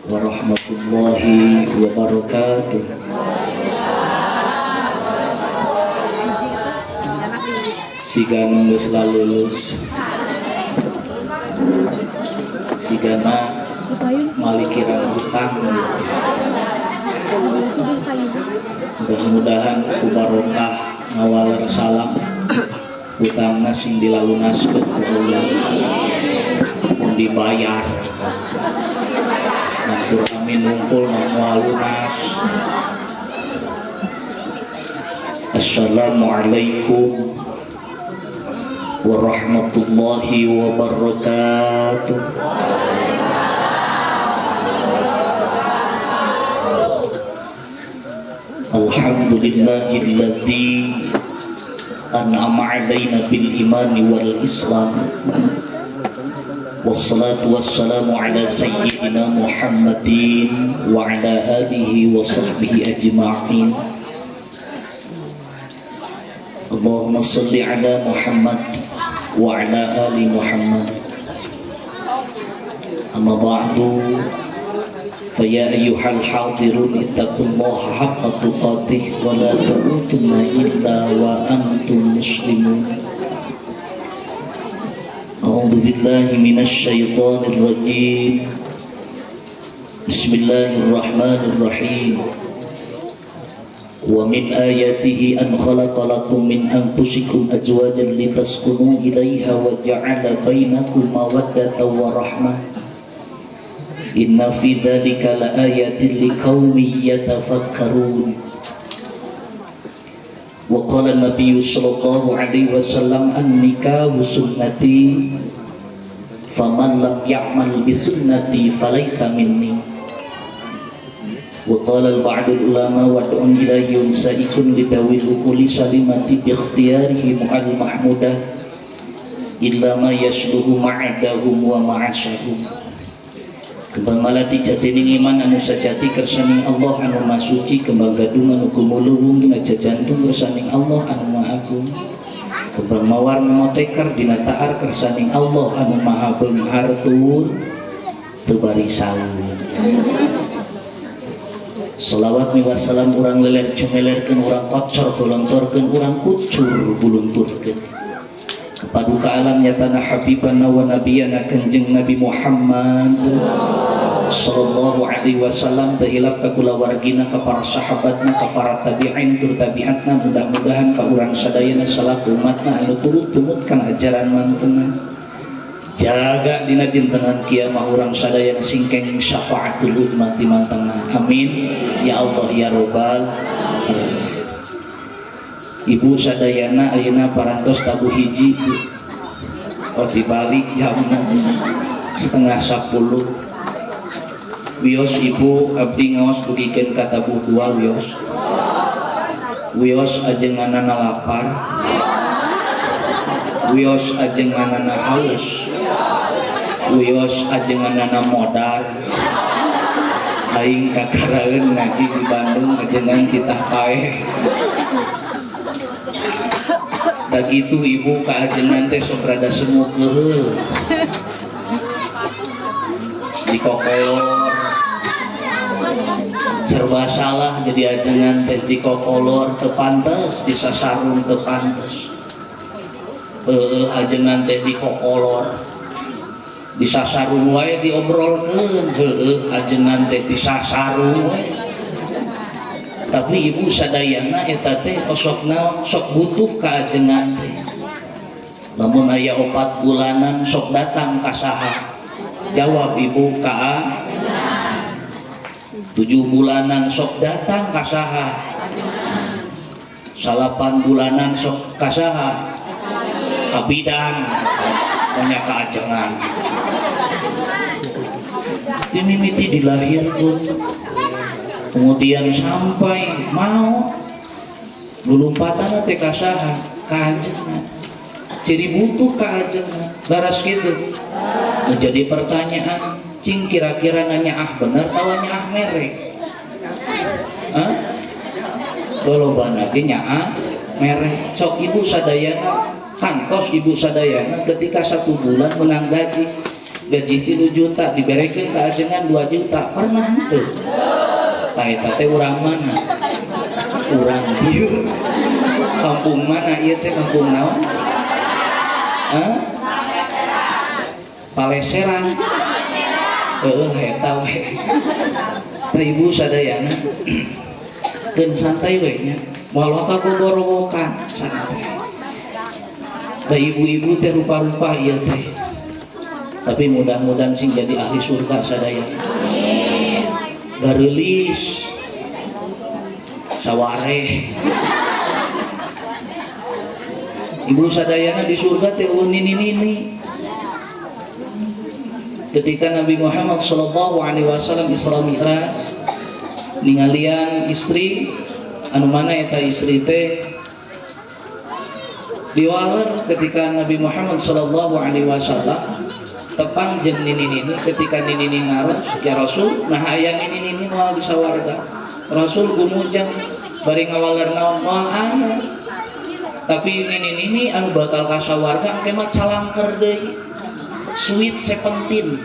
warahmatullahi wabarakatuh. Sigana geus lulus, sigana malikiran hutang. Mudah-mudahan ku barokah ngawaler salam hutangna sing dilalunaskeun ku Allah pun dibayar. Matur amin ngumpul moal lunas. Assalamualaikum warahmatullahi wabarakatuh. Alhamdulillahilladzi an'ama 'alaina bil imani wal islam. Wassalatu wassalamu ala sayyidina Muhammadin wa ala alihi wa sahbihi ajma'in. Allahumma salli ala Muhammad wa ala ali Muhammad. Amma ba'du, fa ya ayyuhal hadirun ittaqullaha haqqa tuqatih wa la tamutunna illa wa antum muslimun. A'udzu billahi minasy syaithanir rajim. Bismillahirrahmanirrahim. Wa min ayatihi an khalaqa lakum min anfusikum azwajan litaskunu ilaiha wa ja'ala bainakum mawaddatan wa rahmah. Inna fi dzalika laayatin liqaumin yatafakkarun. Wa qala an-nabiy sallallahu alaihi wasallam an-nikahu sunnati faman lam ya'mal bi sunnati falaysa minni. Wa qala al-ba'du ulama wad'un ila yunsa'ikun lidawil ukuli salimati bi ikhtiyarihi mu'al mahmudah illa ma yasluhu ma'adahum wa ma'asyahum. Kembang malati jatining iman anu sajati kersaning Allah anu masuci, kembang gadung anu kumuluhung dina jajantung kersaning Allah anu maha agung. Kembang mawar motekar dina ta'ar kersaning Allah anu maha beunghartur teu bari saeueun. Salawat mi wassalam urang leler cumelerkeun, urang kocor golontorkeun, urang kucur bulunturkeun paduka alam nyatana habibana wa nabiyana kanjeng Nabi Muhammad sallallahu alaihi wasallam, tahilap ka kulawargina, ka para sahabatna, ka para tabi'in tur tabi'atna, mudah-mudahan ka urang sadayana salaku umatna anu turut tumutkan ajaran mantena. Jaga dina dintenan kiamah urang sadayana singkeng syafaatul ummah di mantena. Amin ya Allah ya Rabbal alamin. Ibu sadayana ayeuna parantos tabu hiji dibalik jamna 9:30. Wios ibu abdi ngaos dugikeun ka tabu 2 wios. Wios ajenganana lapar. Wios ajenganana haus. Wios ajenganana modal. Aing kakaraeun ngaji di Bandung ajengan kitah paeh. Tak gitu ibu kaajengan teh sok rada semut keheul. Dikokolor serba salah jadi ajengan teh dikokolor teu pantes, disasarung teu pantes. Ajengan teh dikokolor disasarung wae diobrolkeun, ajengan teh disasarung wae. Tapi ibu sadayana eta teh sok naon, sok butuh ka ajengan teh. Lamun aya 4 bulanan sok datang ka saha? Jawab ibu, ka 7 bulanan sok datang ka saha? 8 bulanan sok ka saha? Ka bidan. Banyak ka ajengan. Dimimiti dilahirkeun. Kemudian sampai mau lulumpatan teh ka saha? Ka ajengan. Jadi butuh ka ajengan. Laras gitu. Menjadi pertanyaan, cing kira-kira nanya bener tawa nya merek? Lolobana ge nya merek. Sok ibu sadayana kantos ibu sadayana ketika 1 bulan menang gaji gaji 3 juta diberikan ke ajengan 2 juta pernah henteu? Eta teh urang mana? Urang dieu. Kampung mana ieu teh, kampung naon? Paleseran. Eta we. Tah ibu sadayana keun santai we nya. Moal kakogorowokan santai. Tah ibu-ibu teh rupa-rupa ieu teh. Tapi mudah-mudahan sing jadi ahli surga sadayana. Amin. Gareulis sawareh. Ibu sadayana di surga teh nini-nini. Ketika Nabi Muhammad SAW Isra Mi'raj ningalian istri anu mana eta istri teh diwaler ketika Nabi Muhammad SAW tepang jeung nini-nini ketika nini-nini ngaros ya Rasul nah aya nini-nini moal di sawarga Rasul gumujang bari ngawaler naon moal aya tapi nini-nini anu bakal ka sawarga engke mah calangker deui Sweet 17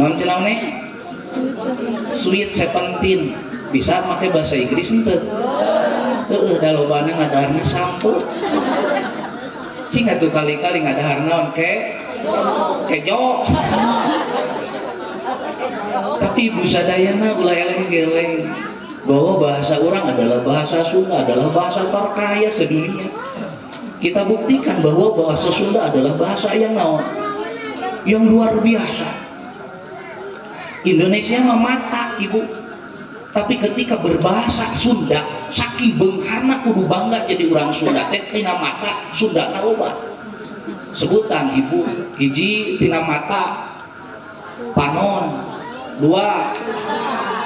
non cenah Sweet 17 bisa make bahasa Inggris henteu? Da lobana ngadaharna sampo cing atuh kali-kali ngadahar naon kejo tapi ibu sadayana ulah eleng-geleng bahwa bahasa orang adalah bahasa Sunda adalah bahasa terkaya sedunia. Kita buktikan bahwa bahasa Sunda adalah bahasa yang naon yang luar biasa. Indonesia mah mata ibu, tapi ketika berbahasa Sunda saking beungharna kudu bangga jadi orang Sunda teh tina mata Sunda na loba sebutan ibu hiji tina mata panon 2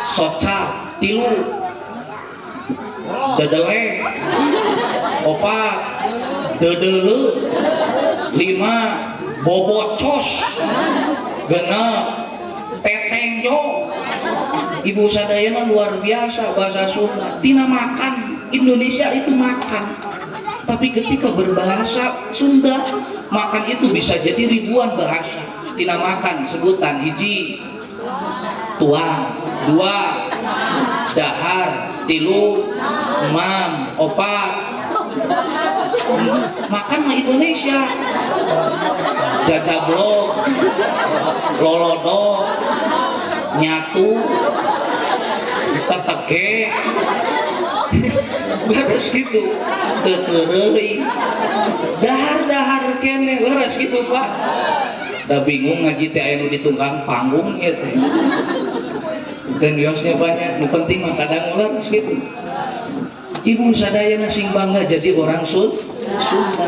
soca 3 dedele 4 dedeule 5 bobocos genep tetengjo. Ibu sadayana luar biasa bahasa Sunda tina makan Indonesia itu makan tapi ketika berbahasa Sunda makan itu bisa jadi ribuan bahasa tina makan sebutan hiji tuang 2 dahar 3 emam 4 makan mah Indonesia jajablok lolodo nyatu tetege leres gitu tetereuy dahar-dahar kene leres gitu Pak da bingung ngaji teh aya nu ditunggang panggung ieu teh bukan biosnya banyak nu penting mah kadang leres gitu. Ibu sadayana sing bangga jadi orang Sunda.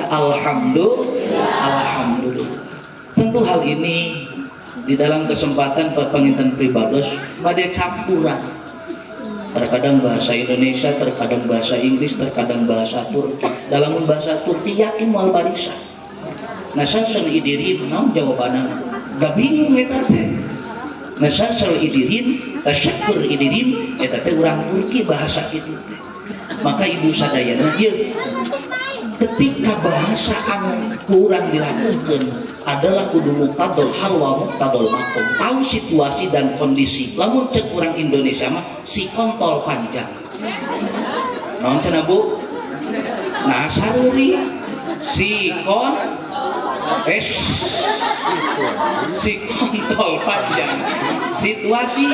Alhamdulillah. Tentu hal ini di dalam kesempatan panginten pribados pada campuran. Terkadang bahasa Indonesia, terkadang bahasa Inggris, terkadang bahasa Turki. Dalam bahasa Turki yakin wal barisa. Nasasal idirin naon jawabanna? Gak bingung eta teh. Nasasal idirin, tasyakkur idirin eta teh urang Turki bahasa itu teh. Maka ibu sadayana ieu ketika bahasa anu kurang dilakukan adalah kudu muqtadul hal wa muqtadul maqam tahu situasi dan kondisi lamun cek urang Indonesia mah si kontol panjang naon cenah Bu nah saruri si kontol panjang situasi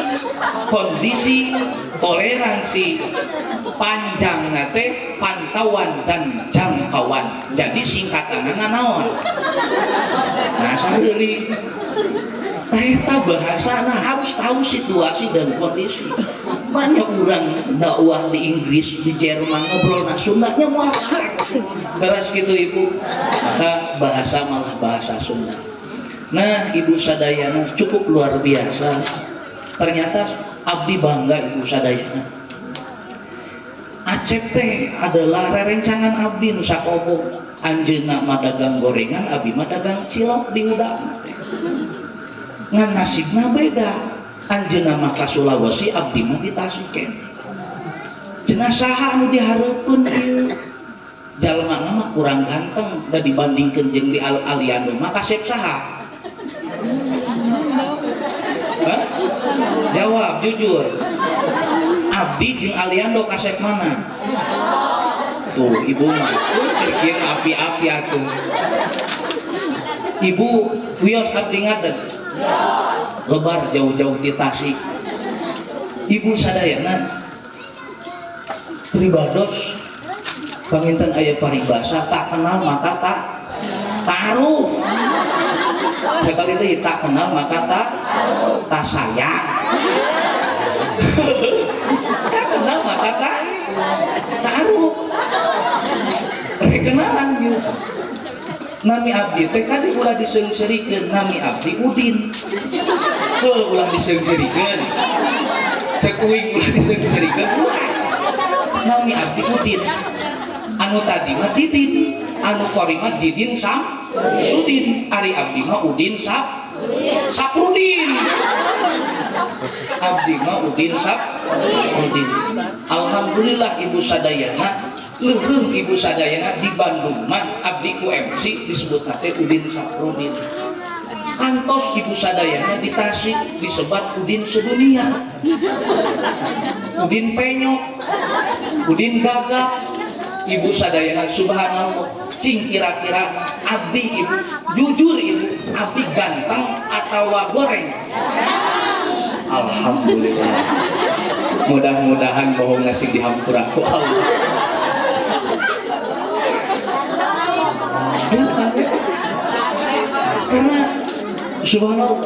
kondisi toleransi panjang nate pantauan dan jangkauan jadi singkatanana naon nah saheuli eta bahasana harus tahu situasi dan kondisi banyak orang dakwah di Inggris di Jerman ngobrol na Sundanya moal beres gitu ibu maka bahasa malah bahasa Sunda. Nah ibu sadayana cukup luar biasa ternyata abdi bangga ibu sadayana Acep teh adalah rerencangan abdi nu sakobo anjeunna madagang gorengan abdi madagang cilok di udang ngan nasibna beda anjeunna mah ka Sulawesi abdi mah di Tasik cenah saha anu dihareupeun ieu jalma mah kurang ganteng da dibandingkeun jeung di aliando mah kasep saha jujur. Abdi jeung Aliando kasep mana? Tuh ibu mah kerjaan api-api atuh. Ibu wios abdi ngaten. Lebar jauh-jauh di Tasik. Ibu sadayana pribados panginten aya paribasa tak kenal maka tak taruh. Sekali itu tak kenal maka tak sayang. Tak kenal maka tak taruh. Kenalan yuk. Nami abdi teh kali ulah diseung-seurikeun nami abdi Udin. Ulah diseung-seurikeun. Cek uing ulah diseung-seurikeun. Nami abdi Udin. Anu tadi mah Didin, anu kori mah Didin Sudin, ari abdi mah Udin Saprudin. Abdi mah Udin Saprudin. Alhamdulillah ibu sadayana, leuheung ibu sadayana di Bandung mah abdi ku MC disebut teh Udin Saprudin. Kantos ibu sadayana di Tasik disebat Udin sedunia. Udin penyok, Udin gagap. Ibu sadayana subhanallah, cing kira-kira abdi ibu, jujur ibu, abdi ganteng atau goreng? Alhamdulillah. Mudah-mudahan bohong nasi dihampura ku Allah. Karena subhanallah,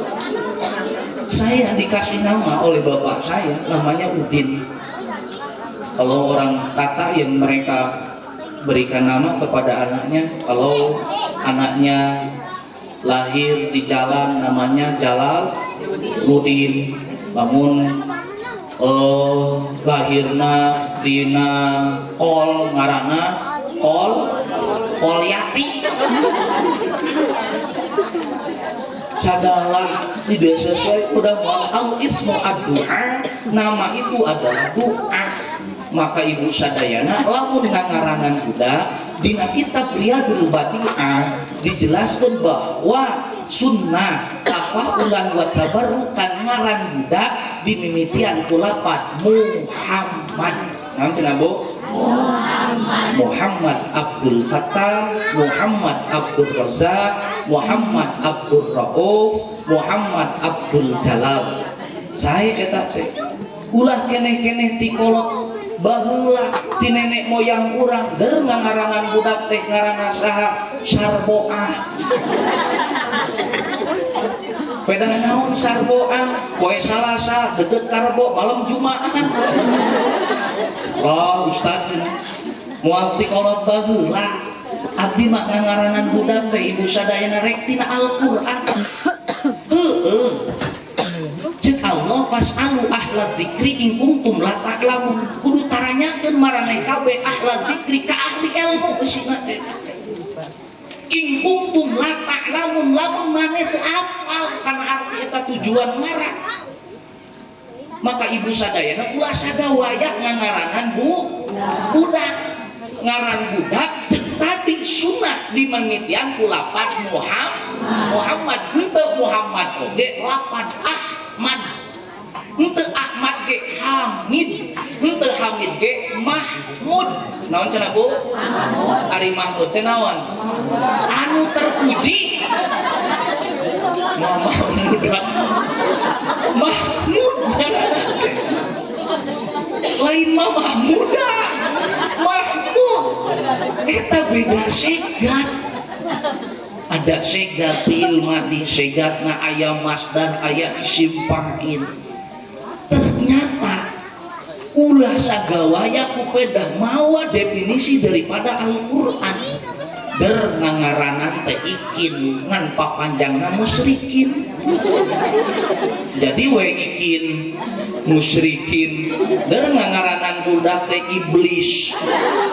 saya dikasih nama oleh bapak saya, namanya Udin. Kalau orang kata yang mereka berikan nama kepada anaknya, kalau anaknya lahir di jalan namanya Jalal Udin, namun lahirna dina kol ngarana kol yati. Sadalah tidak sesuai udah al ismu ad-du'a, nama itu adalah doa. Maka ibu sadayana lamun ngaranan budak dina kitab Riyadul Badi'ah dijelaskan bahwa sunnah tafaulan wa tabarrukan ngaran budak dimimitian ku lafaz Muhammad. Naon cenah Bu? Muhammad Abdul Fattah, Muhammad Abdul Razak, Muhammad Abdul Rauf, Muhammad Abdul Jalal. Saya kata teh ulah keneh-keneh ti kolot baheula ti nenek moyang urang deur ngarangan budak teh ngaranna saha Sarboa. Peda naon Sarboa? Poe Salasa deukeut Karbo malam Jumaah. Wah ustaz moal ti kolot baheula abdi mah ngaranan budak teh ibu sadayana rek tina Al-Qur'an. Heueuh. Cek Allah fas'alu ahla dzikri in kuntum la ta'lamun. Kudu taranyakeun marane kabeh ahla dzikri ka ahli ilmu geusina teh. In kuntum la ta'lamun, lamun maneh teu apal kana arti eta tujuan ngaran. Maka ibu sadayana ulah sadawaya ngaranan budak. Ngaran budak cek tadi sunah dimangitian ku lafaz Muhammad henteu Muhammad oge lafaz Ahmad. Henteu Ahmad ge Hamid, henteu Hamid ge Mahmud. Naon cenah Bu? Ari Mahmud teh naon? Anu terpuji. Mahmud. Lain mah Mahmuda. Mahmud. Eta beda segat. Ada segat fil madi, segatna aya masdar, aya isim fa'il. Ternyata ulah sagawaya kupedah mawa definisi daripada Al-Qur'an. Der ngangaranan teh ikin ngan papanjangna musyrikin. Jadi we ikin musyrikin der ngangaranan budak teh iblis.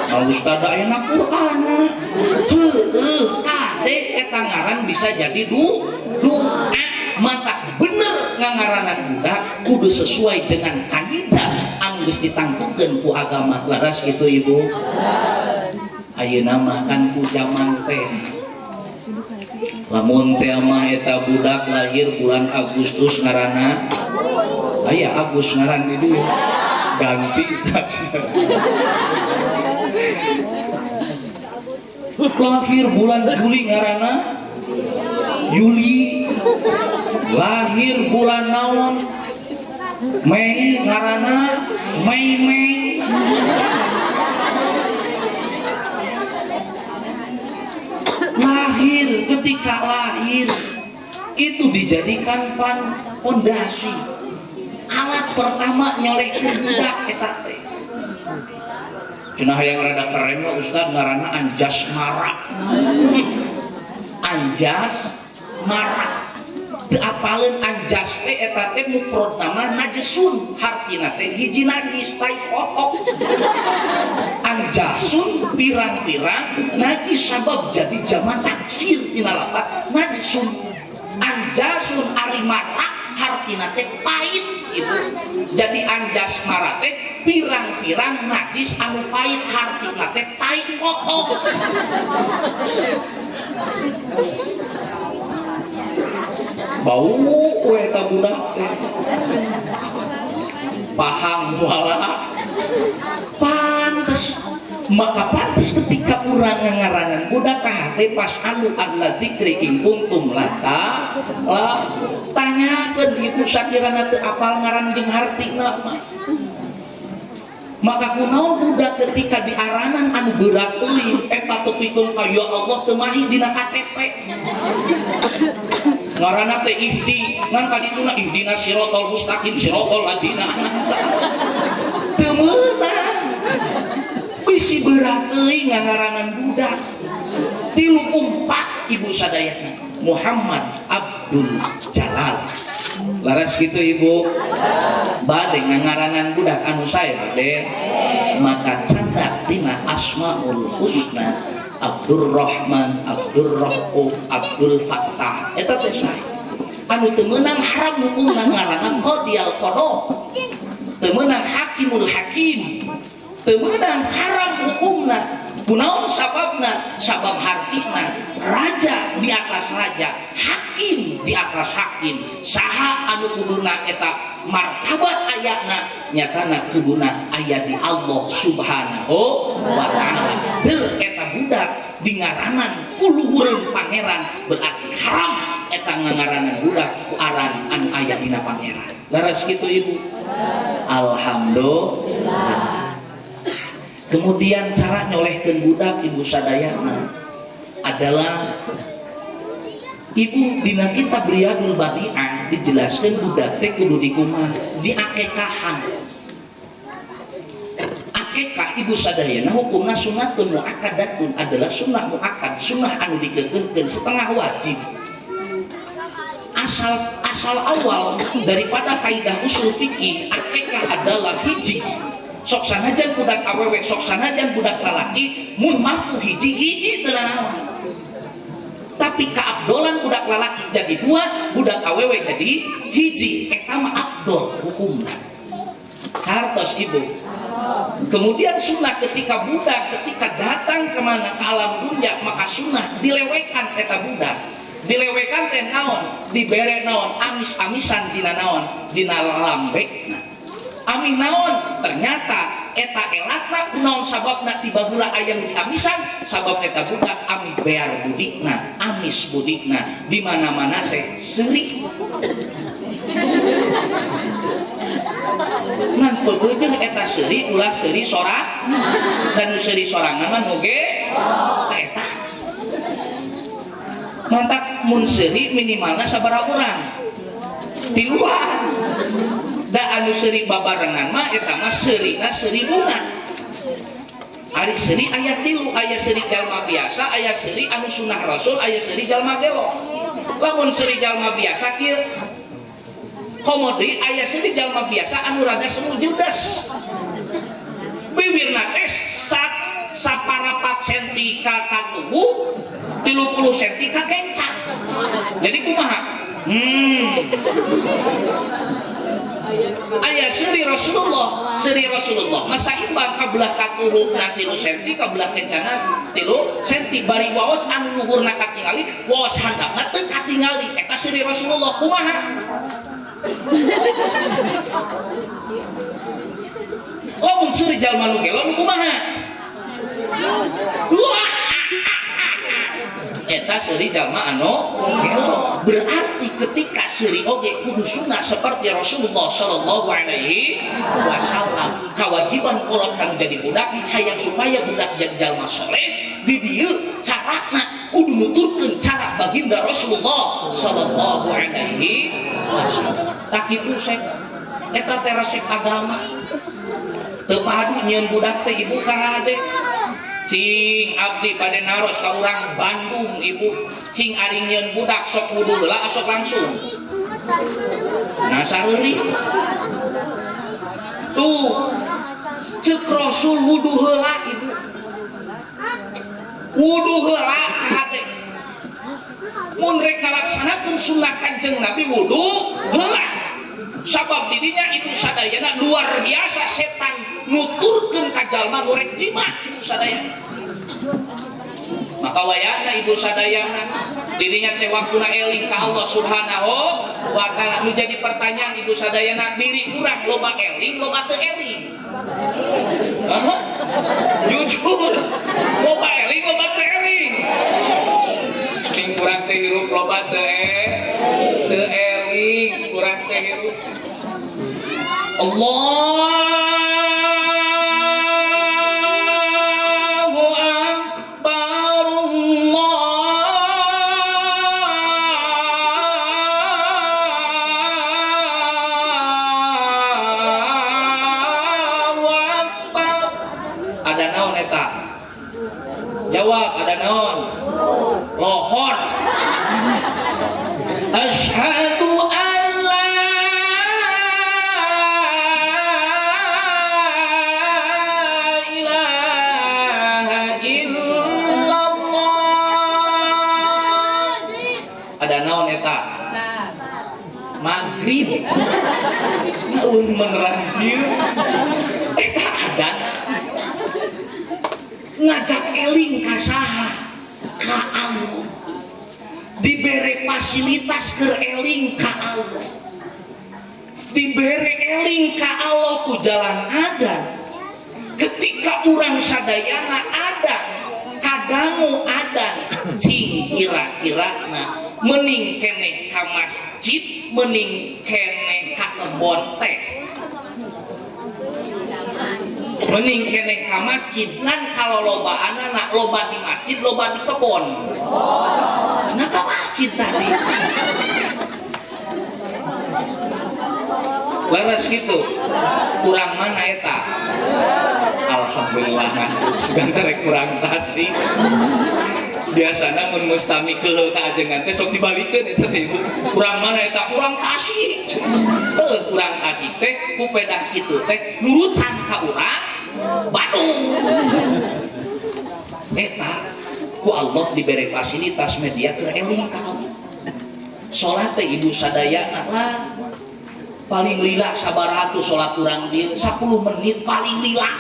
Nah ustaz aya Qur'an. Heueuh ade eta ngaran bisa jadi doa. Mata bener ngangaranan budak kudu sesuai dengan kaidah anu geus ditangtukeun ku agama. Laras kitu Ibu. Ayeuna mah kan ku zaman teh lamun teh mah eta budak lahir bulan Agustus ngaranna aya Agus ngaran di dieu ganti lahir bulan Juli ngaranna Yuli, lahir bulan naon Mei ngaranna Mei. Lahir, ketika lahir itu dijadikan pondasi alat pertama nyolehkeun budak eta teh. Cenah yang rada keren mah Ustaz ngaranna anjas mara. Anjas mara. Teu apaleun anjas teh eta teh mufrad nama najesun, hartina teh hiji najis tai kotok. Anjasun pirang-pirang najis sabab jadi jama taksir dina lafaz najisun. Anjasun ari mara hartina teh pait gitu. Jadi anjas mara teh pirang-pirang najis anu pait hartina teh tai kotok. Bau eta budak teh paham wala pantes maka pantes ketika urang ngaranan budak kahate pas alu adla dzikri in kuntum lata tanyakeun ibu sakirana teu apal ngaran jeung hartina maka kunaon budak ketika diaranan anu berat teuing eta tepikeun ka ya Allah teu mahi dina KTP ngaranna teh ihdi ngan kadituna ihdina siratal mustaqim siratal ladzina teu meunang bisi berat teuing ngaranan budak 34 ibu sadayana Muhammad Abdul Jalal laras gitu ibu bade ngaranan budak anu sae bade maka candak tina Asmaul Husna Abdul Rahman, Abdul Rauf, Abdul Fattah eta teh sae anu teu meunang haram hukumna ngaranna qadiyal qada teu meunang hakimul hakim teu meunang haram hukumna kunaon sababna sabab hartina raja di atas raja hakim di atas hakim saha anu kuduna eta martabat ayatna nyatana kuduna aya di Allah Subhanahu wa taala teu eta budak di ngaranan kuluhureun pangeran berarti haram eta ngaranan budak ku aran anu aya dina pangeran laras kitu ibu alhamdulillah. Kemudian cara nyolehkeun budak ibu sadayana adalah ibu dina kitab Riyadul Badi'ah dijelaskeun budak teh kudu dikumaha diakekahan. Akekah ibu sadayana hukumna sunnatun muakkadatun adalah sunnah muakkad, sunnah anu dikeukeukeun setengah wajib. Asal awal daripada kaidah usul fikih akekah adalah hiji sok sanajan budak awewe sok sanajan budak lalaki mun mampu hiji teu naon tapi kaabdolan budak lalaki jadi 2 budak awewe jadi hiji eta mah abdol hukumna hartos ibu. Kemudian sunnah ketika budak ketika datang kemana ke alam dunia maka sunnah dilewekan eta budak dilewekan teh naon dibere naon amis-amisan dina naon dina lambe amin naon ternyata eta elatna naon sababna tiba heula aya nu diamisan sabab eta budak ami bear budikna amis budikna di mana-mana teh seuri ngan pebeujeuh eta seuri ulah seuri sorang dan seuri sorangan mah oge eta mantap mun seuri minimalna sabaraha urang 3 da anu seuri babarengan mah eta mah seurina seuribuna ari seuri aya 3 aya seuri jalma biasa aya seuri anu sunah rasul aya seuri jalma dewa lamun seuri jalma biasa kieu komodi aya seuri jalma biasa anu rada semu judes bibirna teh saparapat senti ka tubuh 30 senti ka kencang jadi kumaha aya aya seri Rasulullah masa imbang kabelah katuhupna 3 senti kabelah kencana 3 senti bari waos anu luhurna katingali waos handapna teu katingali eta seri Rasulullah kumaha lamun seri jalma nu gelo kumaha eta seri jalma anu gelo berarti ketika seri oge kudu sunnah seperti Rasulullah sallallahu alaihi wasallam kewajiban kolot kang jadi budak hayang supaya budak jadi jalma soleh di dieu carana kudu nuturkeun cara baginda Rasulullah sallallahu alaihi wasallam tak kitu sek eta teh resep agama teu padu nyieun budak teh ibu ka ade cing abdi pada naros ka urang Bandung ibu cing ari nyieun budak sok wudu heula sok langsung nah sareuri tuh ceuk Rasul wudu heula ibu wudu heula hate mun rek ngalaksanakeun sunnah Kanjeng Nabi wudu heula sabab didinya itu sadayana luar biasa setan nuturkeun ka jalma nu rek jimat itu sadayana maka wayana ibu sadayana dirinya teh waktuna eling ka Allah Subhanahu wa taala nu jadi pertanyaan ibu sadayana diri urang loba eling loba teu eling jujur loba eling loba teu eling ting urang teh hirup loba teu eling urang teh hirup Allahu Akbar Allahu Akbar ada naon eta jawab ada naon lohor asyhadu maghrib naun menerang dieu eta adan ngajak eling ka saha ka Allah dibere fasilitas keur eling ka Allah dibere eling ka Allah ku jalan ada ketika urang sadayana ada kadangu ada cing kira-kirana mending keneh ka masjid mending keneh ka kebon teh mending keneh ka masjid ngan kalau loba anak loba di masjid loba di kebon kenapa masjid tadi laras gitu kurang mana eta alhamdulillah gantare kurang tasi biasana mun mustami keul ka ajengan teh sok dibalikeun eta teh ibu kurang mana eta kurang tasih kurang tasih teh ku pedah kitu teh nurutan ka urang Bandung eta ku Allah diberi fasilitas media keur eling ka Allah salat teh ibu sadayana lah paling lila sabaratus salat urang dieu 10 menit paling lila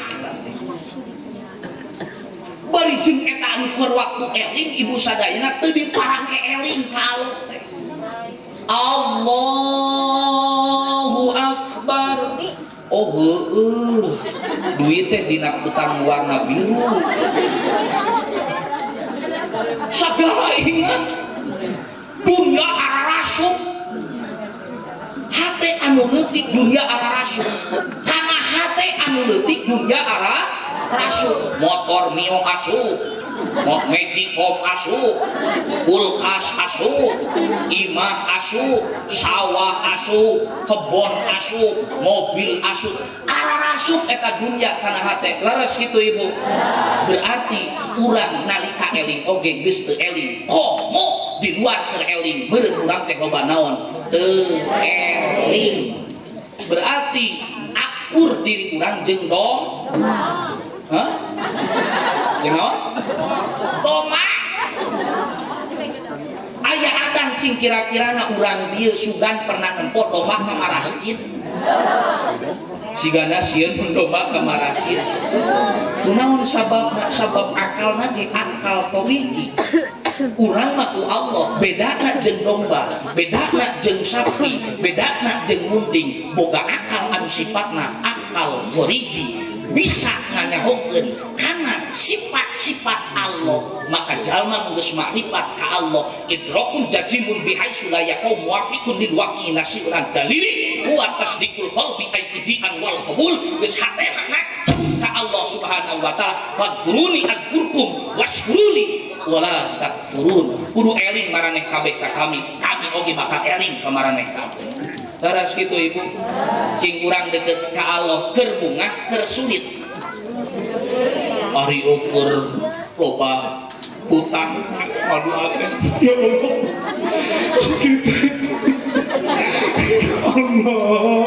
bari jeung eta anu keur waktu eling ibu sadayana teu diparake eling ka Allah teh Allahu Akbar oh heueuh duit teh dina utang warna biru sabaraha ingat dunya ararasuk hate anu leutik dunya ararasuk kana hate anu leutik dunya ararasuk motor mio asup Magicom asup kulkas asup imah asup sawah asup kebon asup mobil asup ararasup eta dunya kana hate laras kitu ibu berarti urang nalika eling oge geus teu eling komo di luar keur eling meureun urang teh loba naon teu eling berarti akur diri urang jeung dong hah jeung naon doma aya kadang cing kira-kira na urang dia sugan pernah nempo domba ka masjid sigana sieun domba ka masjid kunaon sabab akalna ge akal tawiki urang mah ku Allah bedana jeung domba bedana jeung sapi bedana jeung munding boga akal anu sifatna akal goriji bisa nganyahokeun kana sifat-sifat Allah maka jalma geus makrifat ka Allah idrakun jazimun bihaitsu la yaqum muwafiqun lil waqi nasiran dalili huwa tasdiqul qalbi aidian wal qabul geus hatena ka Allah subhanahu wa taala fadkuruni adkurkum washkuruni wala takfurun kudu eling maraneh kabeh ka kami oge bakal eling ka maraneh kabeh. Taras kitu ibu cing urang deket ka Allah keur bungah keur sulit ari ukur loba hutang aduh akhir ya Allah Allah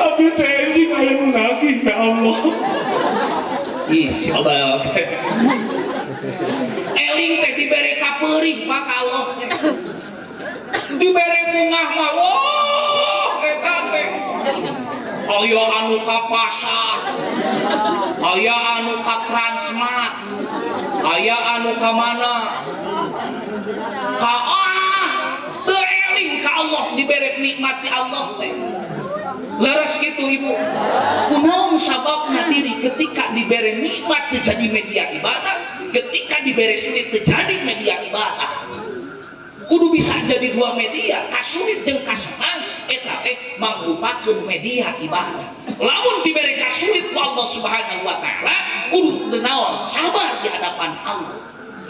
abi teh aya nu nagih ya Allah ih siapa eling teh dibere kapeurih maka Allah dibere bungah mah wah eta teh aya anu ka pasar aya anu ka Transmart aya anu ka mana ka teu eling ka Allah dibere nikmati Allah teh laras gitu ibu kunaon sababna diri ketika dibere nikmat terjadi media ibadah ketika dibere sulit terjadi media ibadah kudu bisa jadi dua media kasulit jeung kasenang eta teh mangrupakeun media ibadah lamun dibere kasulit ku Allah subhanahu wa ta'ala kudu naon sabar di hadapan Allah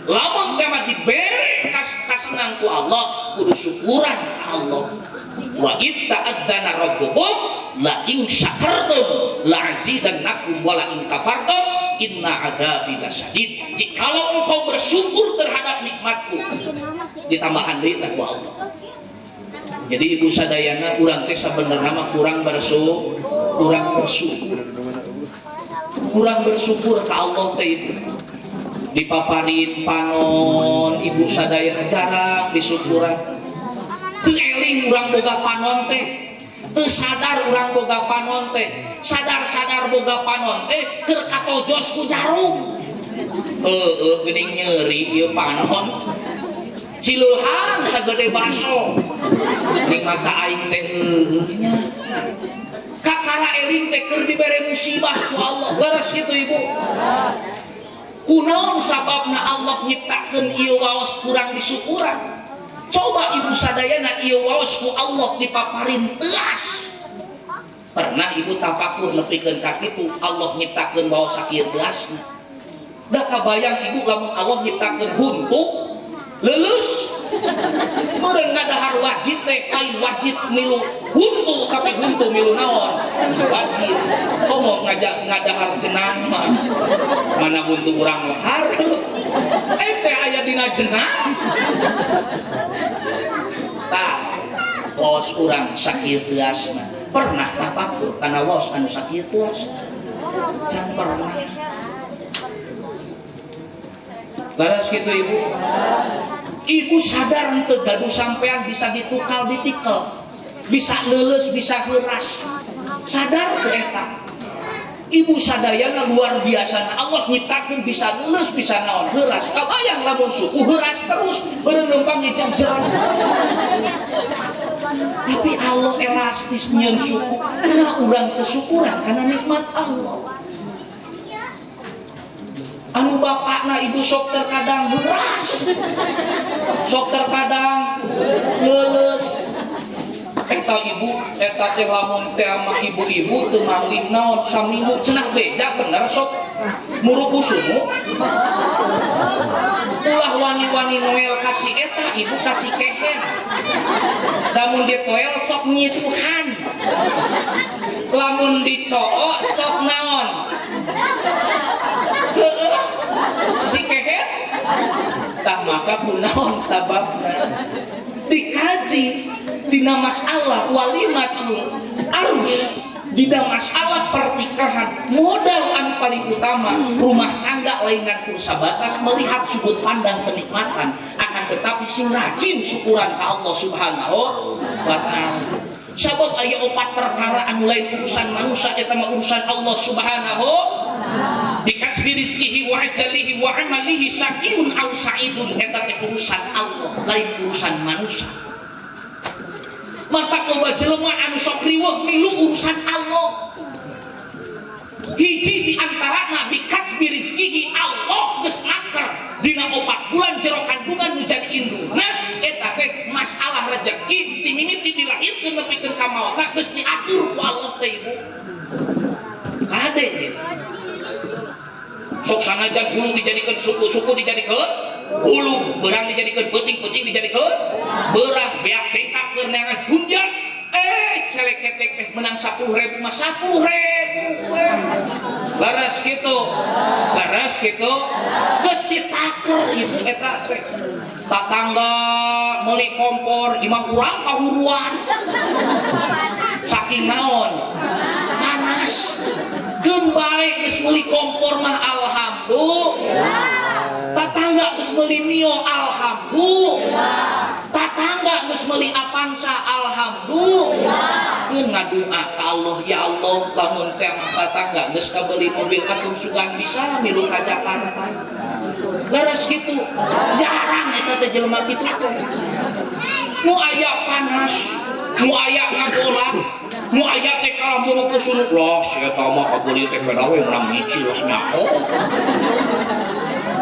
lamun teh dibere kasenang ku Allah kudu syukuran ka Allah wa itta'adzana rabbukum la in syakartum la azidannakum wa la in kafartum inna adzabi lasyadid. Jikalau engkau bersyukur terhadap nikmatku ditambahan deui ku Allah. Jadi ibu sadayana urang teh sabenerna mah kurang bersyukur. Kurang bersyukur ka Allah teh itu. Dipaparin panon ibu sadayana jarang disyukuran. Teu eling urang boga panon teh, teu sadar urang boga panon teh, sadar-sadar boga panon teh keur katojos ku jarum. Heueuh geuning nyeuri ieu panon. Cileuhan sagede baso. Ning mata aing teh heueuh nya. Kakara eling teh keur dibere musibah ku Allah. Leres kitu ibu. Kunaon sababna Allah nyiptakeun ieu waos kurang disyukuran? Coba ibu sadayana ieu waos ku Allah dipaparin teas. Pernah ibu tafakur nepikeun ka kitu Allah nyiptakeun waos sakieu teasna. Da kabayang ibu lamun Allah nyiptakeun huntu leuleus. Meureun ngadahar wajib teh lain wajib milu huntu tapi huntu milu naon? Wajib. Komo ngadahar cenah mah. Mana huntu urang lahar. Teh aya dina cenah. Tah, waos urang sakieu teasna. Pernah tafakur kana waos anu sakieu teasna? Can pernah. Laras kitu ibu. Ibu sadar henteu gaduh sampean bisa ditukal ditikel. Bisa leuleus, bisa heuras. Sadar teu eta. Ibu sadayana luar biasa Allah nyiptakeun bisa lulus bisa naon heuras kabayang lamun suku heuras terus beureum numpang jeung jeran tapi Allah elastis nyeun suku karena urang kesyukuran karena nikmat Allah anu bapakna ibu sok terkadang heuras sok terkadang leuleus eta ibu eta teh lamun teh mah ibu-ibu teu manggih naon saminggu cenah beja bener sok muruku sumu ulah wani-wani noel kasih eta ibu kasih keken lamun ditoel sok nyituhan lamun dicoo sok naon heueuh si keken tah maka kunaon sababna dikaji dina masalah walimatul arus Dina masalah pertikahan modal anu paling utama rumah tangga laingan kursabatas melihat sudut pandang kenikmatan, akan tetapi sing rajin syukuran ka Allah Subhanahu wa taala. Sabab aya opat perkara anu lain urusan manusia eta mah urusan Allah Subhanahu bikasbi rizqihi wa ajalihi wa amalihi sakiun aw sa'idun, eta teh urusan Allah lain urusan manusia. Mata loba jelema anu sok riweuh milu urusan Allah. Hiji di antarana bikasbi rizqihi, Allah geus ngaker dina 4 bulan jero kandungan nu jadi indungna eta teh masalah rezeki timimiti dilahirkeun nepikeun ka maotna geus diatur ku Allah teh ibu. Kade ge. Sok sanajan hulu dijadikeun suku-suku dijadikeun hulu, berang dijadikeun peuting-peuting dijadikeun berang, beak bengkak keur neangan punjak. Celek ketek teh menang 10.000 mah 10.000. Laras kitu geus ditaker ibu eta teh. Tatangga meuli kompor imah urang kahuruan. Saking naon? Panas. Keun bae geus meuli kompor mah alhamdulillah. Tatangga geus meuli mio alhamdulillah. Tatangga geus meuli Avanza alhamdulillah. Keun ngadua ka Allah, ya Allah lamun teh tatangga geus kabeli mobil atuh sugan bisa milu ka Jakarta. Laras kitu. Jarang eta teh jelema kitu. Nu aya panas, nu aya ngagolak, nu aya teh kalamburu kusunuk loh, eta mah kabeli teh peda we menang nyicil nyaho.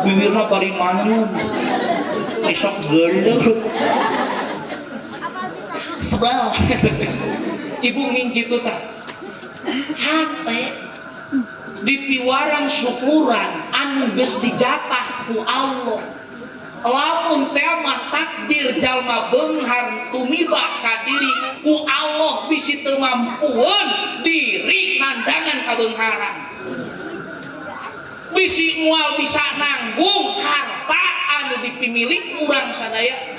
Bibirna bari manyun. Esok geuleuh. Sebel. Ibu nging kitu tah. Hate dipiwaran syukuran anu geus dijatah ku Allah. Lamun teh mah takdir jalma beunghar tumiba ka diri ku Allah bisi teu mampueun diri nandangan kabeungharan. Bisi moal bisa nanggung harta anu dipimilik urang sadaya.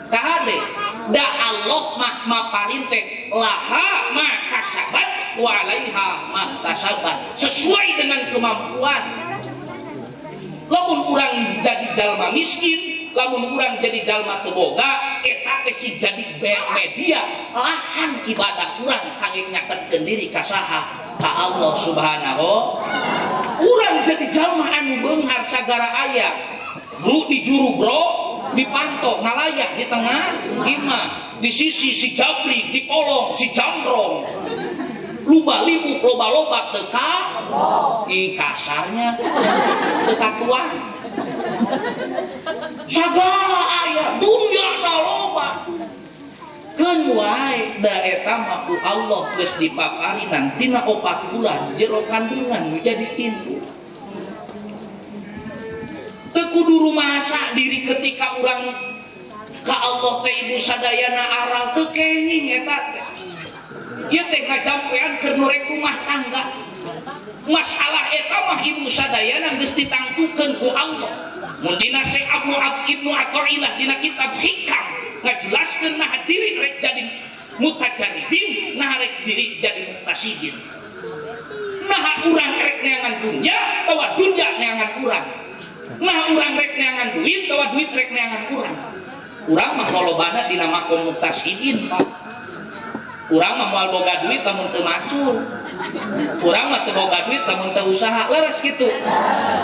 Kahade da Allah mah maparinteh laha ma kasabat wa alaiha ma tasabat, sesuai dengan kemampuan. Lamun urang jadi jalma miskin, lamun urang jadi jalma teu boga, eta teh si jadi media lahan ibadah urang kangge nyatetkeun diri ka saha? Ka Allah Subhanahu. Urang jadi jalma anu beunghar sagara aya. Lu di juru bro, dipantau ngalayak di tengah imah, di sisi si jabri, di kolong si jamrong, luba libuk loba teka di kasarnya teka tuan sagala ayat dunia na loba keun wae da eta mah ku Allah geus dipaparinan tina 4 bulan jero kandungan jadi pintu. Tekudu rumasa diri ketika urang ka Allah teh ibu sadayana aral teu kenging eta teh. Ieu teh ngajampean keur norek rumah tangga. Masalah eta mah ibu sadayana geus ditangtukeun ku Allah. Mun dina Syekh Ibnu Athaillah dina kitab Hikam ngajelaskeun nah diri rek jadi mutajarridin, nah rek diri jadi muktasidin. Nah urang rek neangan dunya, tawa dunya neangan urang. Nah urang rek neangan duit, tawa duit rek neangan urang. Urang mah lolobana dina makom muktasidin, Pak. Urang mah moal boga duit lamun teu macul. Urang mah teu boga duit lamun teu usaha. Leres kitu.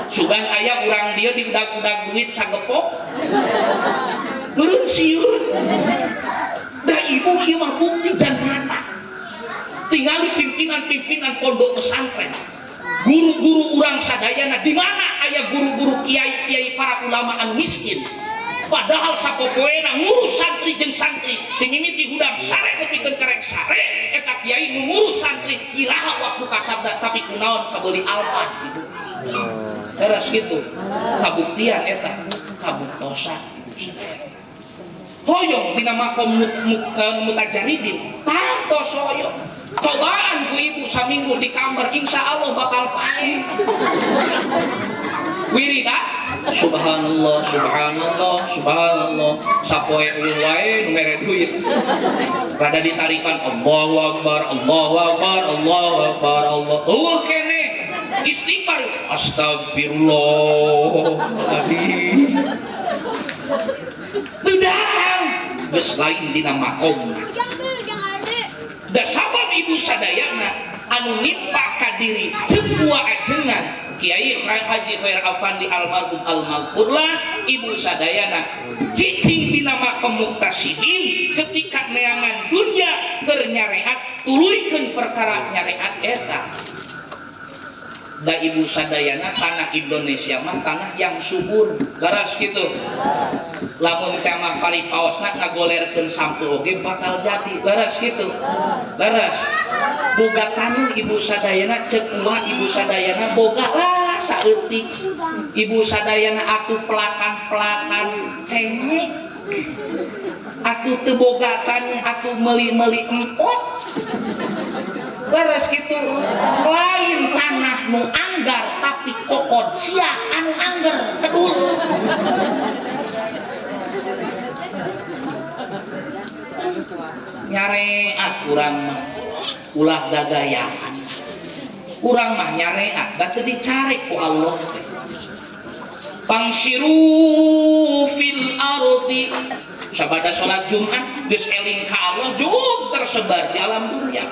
Sugan aya urang dieu diudag-udag duit sagepok. Meureun sieun. Da ibu ieu mah bukti dan nyata. Tingali pimpinan-pimpinan pondok pesantren. Guru-guru urang sadayana di mana aya guru-guru kiai-kiai para ulama anu miskin. Padahal sapopoena ngurus santri jeung santri timimiti hudang sare nepikeun karek sare eta kiai ngurus santri iraha waktu kasabda tapi kunaon kabeuli alfat gitu. Terus gitu. Kabuktian eta kabuktosan. Hoyong dina makom mutajarridin tantos hoyong. Cobaan ku ibu saminggu di kamar insya Allah bakal paeh. Wirida subhanallah subhanallah subhanallah sapoe wae nu mere duit rada ditarikan Allahu Akbar Allahu Akbar Allahu Akbar Allah kene istighfar astagfirullahaladzim tudang geus lain dina makom da sabab ibu sadayana anu nimpa ka diri sebuah ajengan Kiai Haji Khair Afandi almarhum almarhumlah ibu sadayana cicing dina makom muktasidin ketika neangan dunia keur nyareat tuluykeun perkara nyareat eta da ibu sadayana tanah Indonesia mah tanah yang subur laras gitu lamun tema paripaosna ngagolerkeun sampu oge bakal jadi laras gitu laras boga tanah ibu sadayana cek ulah ibu sadayana boga lah saeutik ibu sadayana atuh pelakan-pelakan cengek atuh teu boga tanah atuh meuli-meuli empot laras gitu lain tanah nu anggar tapi kokod sia anu anggar kedul nyareat urang mah ulah gagayahan urang mah nyareat da teu dicare ku Allah pangsiru fil ardi sabada salat Jumat geus eling ka Allah jug tersebar di alam dunia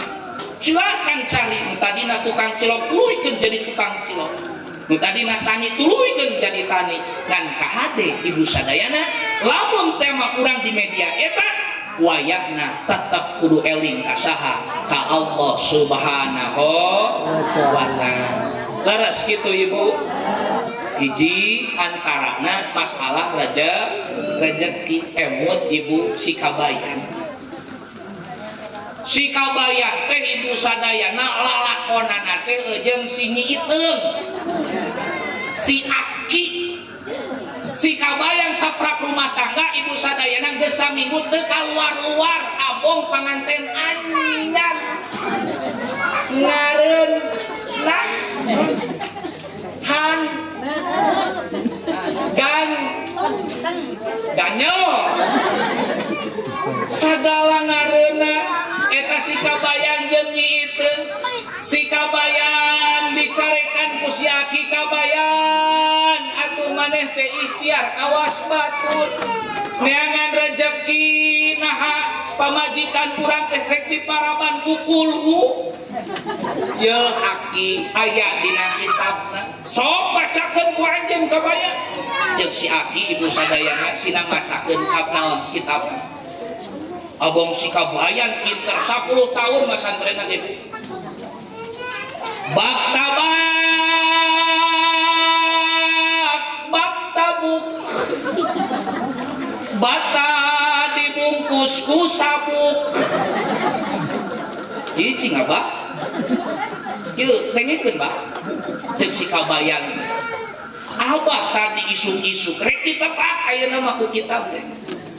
silakan cari tadina tukang cilok tuluykeun jadi tukang cilok nu tadina tani tuluykeun jadi tani ngan kahade ibu sadayana lamun tema urang di media eta wayahna tetap kudu eling ka saha ka Allah Subhanahu wa taala laras kitu ibu hiji antarana masalah rezeki emut ibu si kabayan teh ibu sadayana lalakonana teh jeung si nyiiteung si aki si kabayang saprak rumah tangga ibu sadayana geus saminggu teu kaluar-luar abong panganten anyar ngareun nah han ganyo sagala ngareuna eta si kabayang jeung nyiiteun si kabayang dicarekan ku si aki kabayang atuh maneh teh ikhtiar awas batut neangan rezeki naha pamajikan urang teh rek diparaban ku kulhu ye aki aya dina kitabna sok bacakeun ku anjeun kabayang jeung si aki ibu sadayana sina macakeun kitabna abong si kabayan pinter 10 tahun masantrenna ibu baktabuk bata dibungkus ku sabuk ieu cing abah ieu tengekeun bah jeung si kabayan abah tadi isuk-isuk rek ditepak ayeuna mah ku kitab teh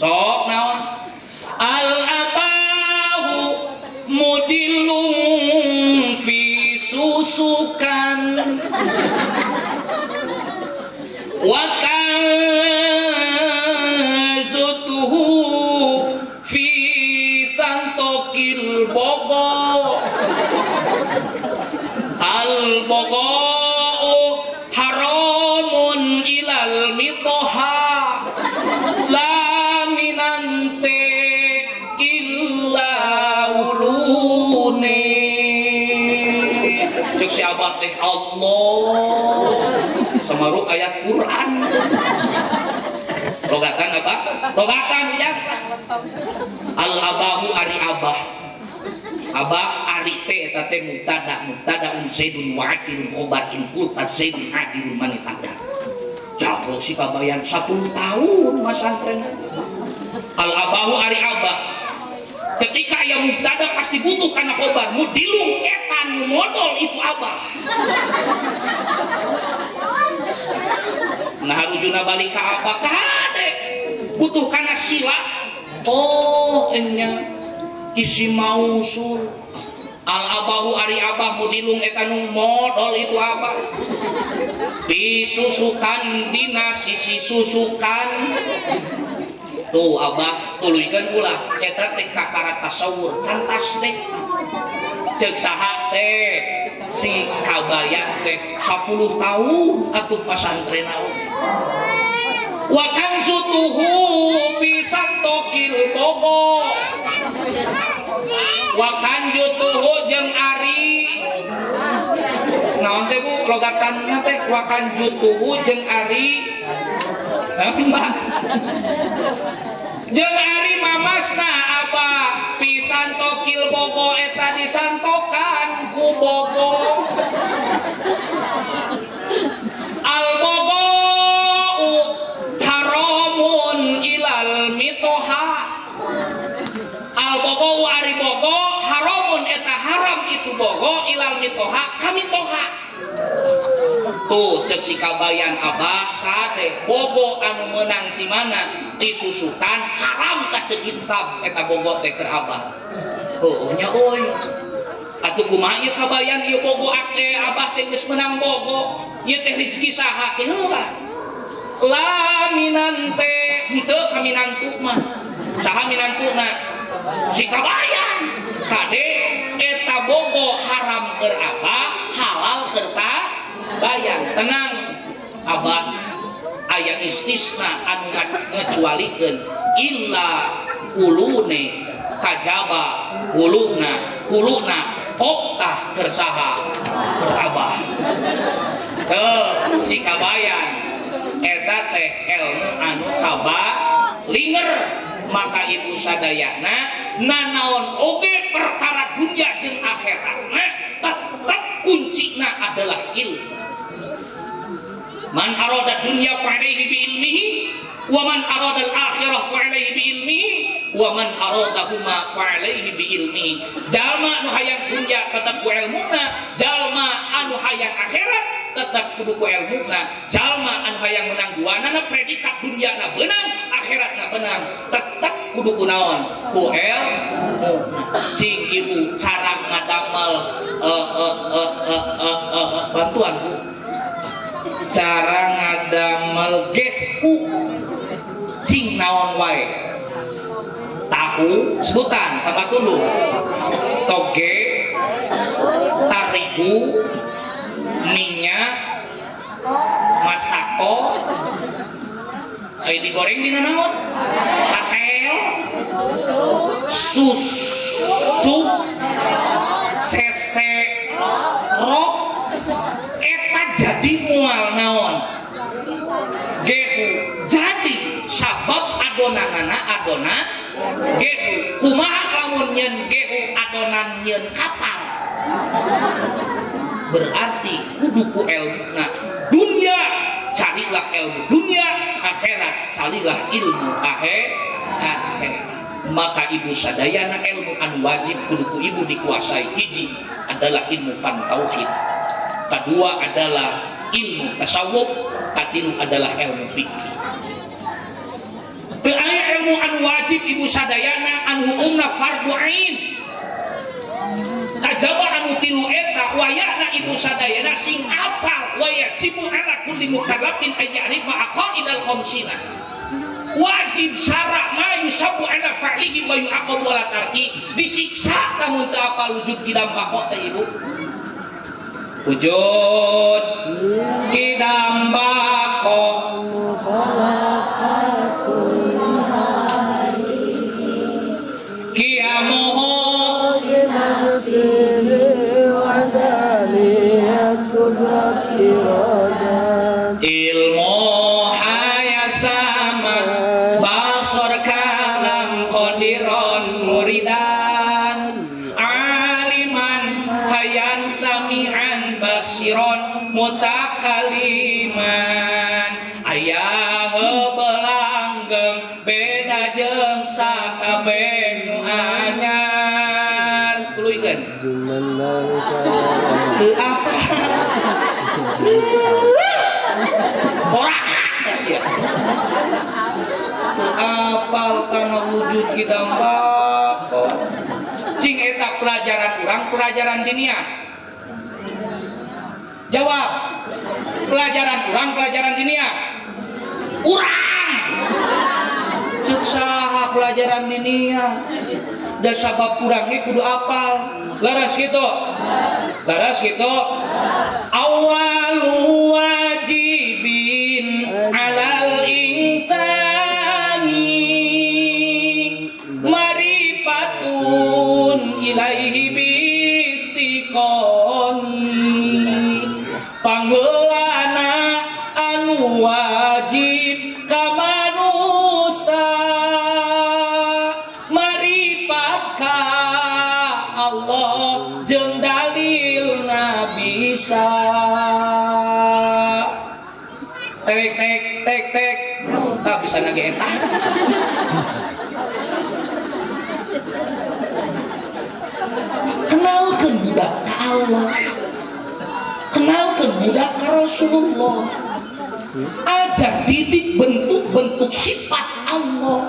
sok naon al-abahu mudilung fi susukan wa kazutuhu fi santokil bogo al-bogo haramun ilal mitoha laminante si abah teh Allah samaruk ayat Quran logatan apa? Logatan ya al-abahu ari abah ari teh eta teh mubtada zaidun wa adirun khobarin kulta zaidun adirun manitada jabro si kabayan 10 tahun masantren al-abahu ari abah ketika yang mubtada pasti butuh karena khobar mudilung etan modal itu abah nah rujuna balik ke abah kade butuh karena sila oh enya isi mausul al-abahu ari abah mudilung etan modal itu abah disusukan dina sisi susukan tuh abah tuluikeun ulah eta teh kakara tasawur cantas deh ceuk saha teh si kabayang teh 10 tahun atuh pasantren naon wa kan sutuhu pisan tokil bogo wa kan jutuhu jeung ari naon teh Bu logatanna teh wa kan jutuhu jeung ari mbak jeung ari mamasna abah pisan tokil bogo eta disantokan ku bogo al bogo haramun ilal mitoha al bogo ari bogo haramun eta haram itu bogo ilal mitoha kami toha tuh cek si kabayan abah kade bogo anu menang di mana disusukan haram ka cek hitam eta bogo teh keur abah heuh nya euy atuh kumaha ieu kabayan ieu bogo ake abah teh geus menang bogo ieu teh rezeki saha teh heula la minante henteu ka minantu mah saha minantuna si kabayan kade eta bogo haram keur abah halal serta bayan tenang abah aya istisna anu ngecualikeun illa ulune kajaba huluna poktah keur saha keur abah teu si kabayan eta teh ilmu anu kaba linger maka itu sadayana nanaon oge perkara dunya jeung akhiratna tetep kuncina adalah ilmu. Man arada dunya fa'alaihi bi ilmihi wa man arada al-akhirah fa'alaihi bi ilmihi wa man aradahuma fa'alaihi bi ilmihi. Jalma anu hayang dunya tetep ku ilmuna, jalma anu hayang akhirat tetep kudu ku ilmuna. Jalma anu hayang menang duanana predikat dunyana beunang, akhiratna beunang, tetep kudu kunaon? Ku ilmu. Cing ibu cara ngadamel bantuan Bu. Cara ngadamel gehu cing naon wae tahu sebutan apa dulu toge tarigu minyak masako saya digoreng di naon tatel susu sese rok eta jadi mual naon gehu jadi sabab adonanana adonan gehu kumaha lamun nyeun gehu adonan nyeun kapal berarti kudu ku ilmuna dunya carilah ilmu dunya akhirat carilah ilmu akhirat maka ibu sadayana ilmu anu wajib kudu ku ibu dikuasai hiji adalah ilmu fan tauhid kedua adalah ilmu tasawuf katilu adalah ilmu fikih teu aya ilmu anu wajib ibu sadayana anu hukumna fardu ain kajaba anu tilu eta wayana ibu sadayana sing apal wayajibu ala kulli mukallafin ay ya'rifa aqaidal khamsina wajib syara ma yusabu ala fa'lihi wa yu'aqab wala tarki disiksa lamun teu apal wujud kidam bakok teh ibu wujud kidam bakok kiamoho ilmu hayat sama basor kalam qadiron muridan aliman hayan sami'an basiron mutakaliman ayah belanggeng beda jeung sakabeh nu anyar tuluikeun teu apa borakan tos ya apal kana wujud kidam bakok cing eta pelajaran urang pelajaran dinia jawab pelajaran urang pelajaran dinia urang Cek saha pelajaran dinia. Da sabab kurangnya kudu apal. Laras gitu. Awal wajibin alal insani marifatun ilaihi bistiqoni panggeulana anu wajib ka manusia maripat ka Allah jeung dalilna bisa tek tak bisa nage eta kenalkeun budak ka Allah kenalkeun budak ka Rasulullah ajar didik bentuk-bentuk sifat Allah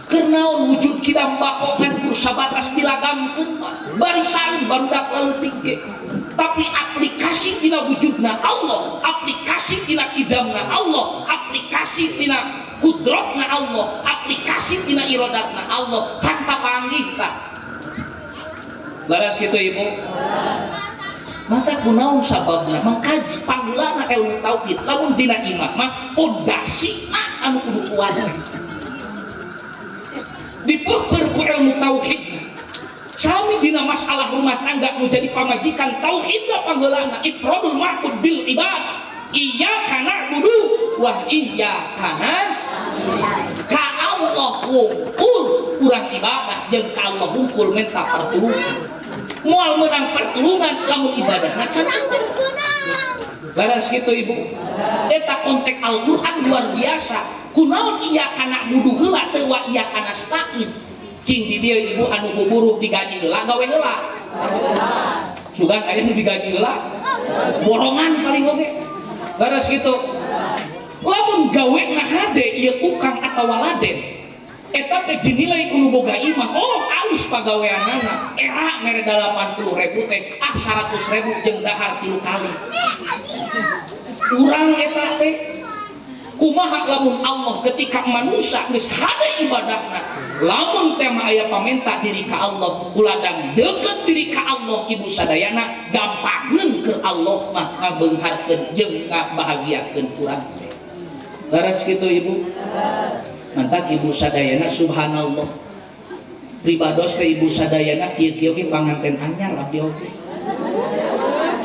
karena wujud kita bakongan kursa batas dilagamkeun barisan barudak leutik ge tapi aplikasi tina wujudna Allah aplikasi tina kidamna Allah aplikasi tina kudratna Allah aplikasi tina iradatna Allah can kapanggih tah laras kitu ibu mata kunaon sababna mangkaji panggeulana ilmu tauhid lamun dina iman mah pondasina anu kudu kuat dipeukeun ku ilmu tauhid sami dina masalah rumah tangga menjadi pamajikan tauhidna panggeulana ifradul ma'bud bil ibadah iyyaka na'budu wa iyyaka nasta'in ka Allah wungkul kurang ibadah jeung ka Allah wungkul minta pertolongan moal menang pertolongan lamun ibadahna can laras kitu ibu eta konteks Al-Qur'an luar biasa kunaon iyyaka na'budu heula teu wa iyyaka nasta'in cing di dieu ibu anu buburuh digaji heula gawe heula sugan aya nu digaji heula borongan paling oge laras kitu lamun gawena hade ieu tukang atawa laden eta teh dinilai kudu boga imah oh alus pagaweanana era mere 80.000 teh 100.000 jeung dahar 3 kali urang eta teh kumaha lamun Allah ketika manusia geus hade ibadahna lamun teh aya pamenta diri ka Allah uladang deukeut diri ka Allah ibu sadayana gampangkeun ke Allah mah ngabeungharkeun jeung ngabahagiakeun urang teh laras kitu ibu mantap ibu sadayana subhanallah pribados teh ibu sadayana kieu-kieu ge panganten anyar abdi oge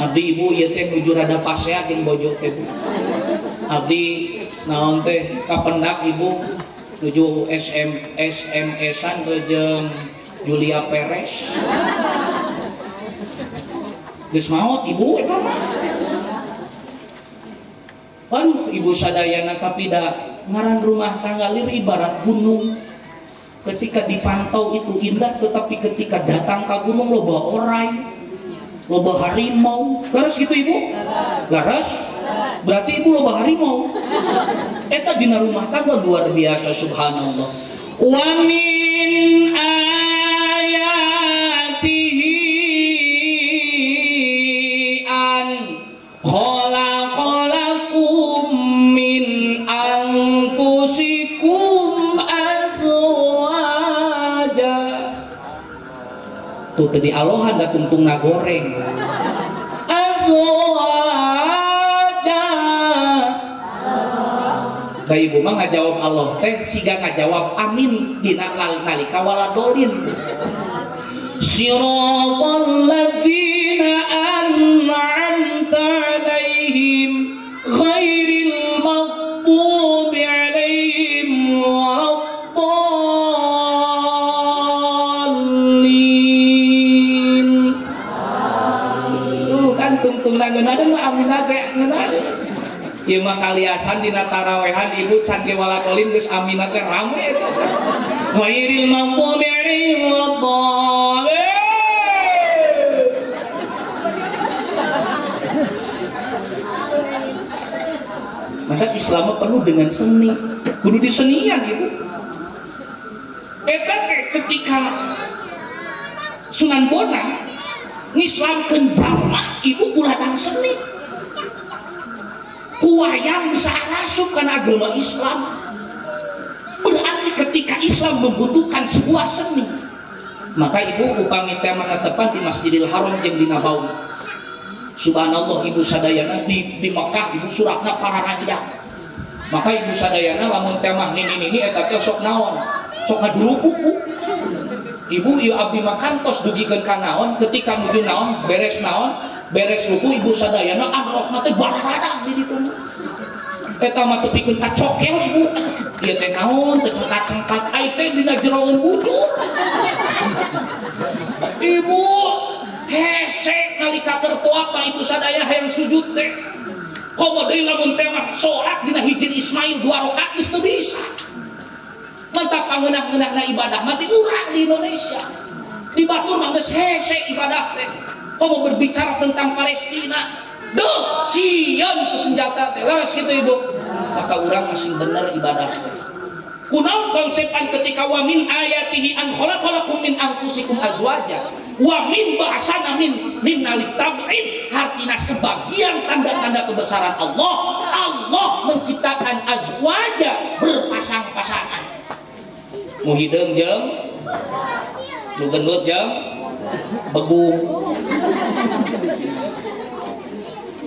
abdi ibu ieu teh nuju rada pasea jeung bojo teh bu abdi naon teh kapendak ibu nuju SMS-an jeung Julia Perez geus maot ibu eta mah aduh ibu sadayana tapi da ngaran rumah tangga lir ibarat gunung ketika dipantau itu indah tetapi ketika datang ke gunung loba orai loba harimau laras gitu ibu laras berarti ibu loba harimau eta dina rumah tangga luar biasa subhanallah wa min ayatihi an khalaqalakum min anfusikum azwaja tuh tadi alohan da tungtung nagoreng azwaja ka ibu mah ngajawab Allah teh siga ngajawab amin dina nalika waladolin siratal ladzina an'amta alaihim ghairil maghdubi alaihim waladdallin tuh kan tungtung nangeunana mah aminah teh ngeunana ieu mah kaliasan dina tarawehan ibu can ge waladolin geus aminah teh rame eta ghairil maghdubi alaihim waladdallin maka Islam penuh dengan seni kudu disenian ibu eta ketika Sunan Bonang ngislamkeun jalma ibu kuladang seni kuwayang bisa rasup kana agama Islam Tapi ketika Islam membutuhkan sebuah seni, maka ibu upami teh mangatepan di Masjidil Haram jeung di Nabawi. Subhanallah ibu sadayana di Mekah ibu suratna para raja. Maka ibu sadayana lamun teh mah nini eta teh sok naon? Sok ngadurukuku. Ibu ieu abdi makantos dugikeun ka naon ketika nuju naon beres ruku ibu sadayana amrokna teh bararadag di ditu. Eta mah tepikeun ka cokel ibu. Ieu teh naon teh cengkat-cengkat ai teh dina jeroeun wujud. Ibu hese nalika keur apa ibu sadaya hayang sujud teh. Komo deui lamun teh mah salat dina hijri Ismail 2 rakaat geus teu bisa. Mantap pangeunah-eunahna ibadah mati urang di Indonesia. Di batur mah geus hese ibadah teh. Komo berbicara tentang Palestina. Duh, sieun ku senjata teh. Leres kitu ibu. Maka urang masih bener ibadah teh. Kunaon konsepan ketika wa min ayatihi an khalaqalakum min anfusikum azwaja wa min ba'sana min nalitab'in, artinya sebagian tanda-tanda kebesaran Allah menciptakan azwaja berpasang-pasangan. Mu hideung jeung nu gendut jeung begung.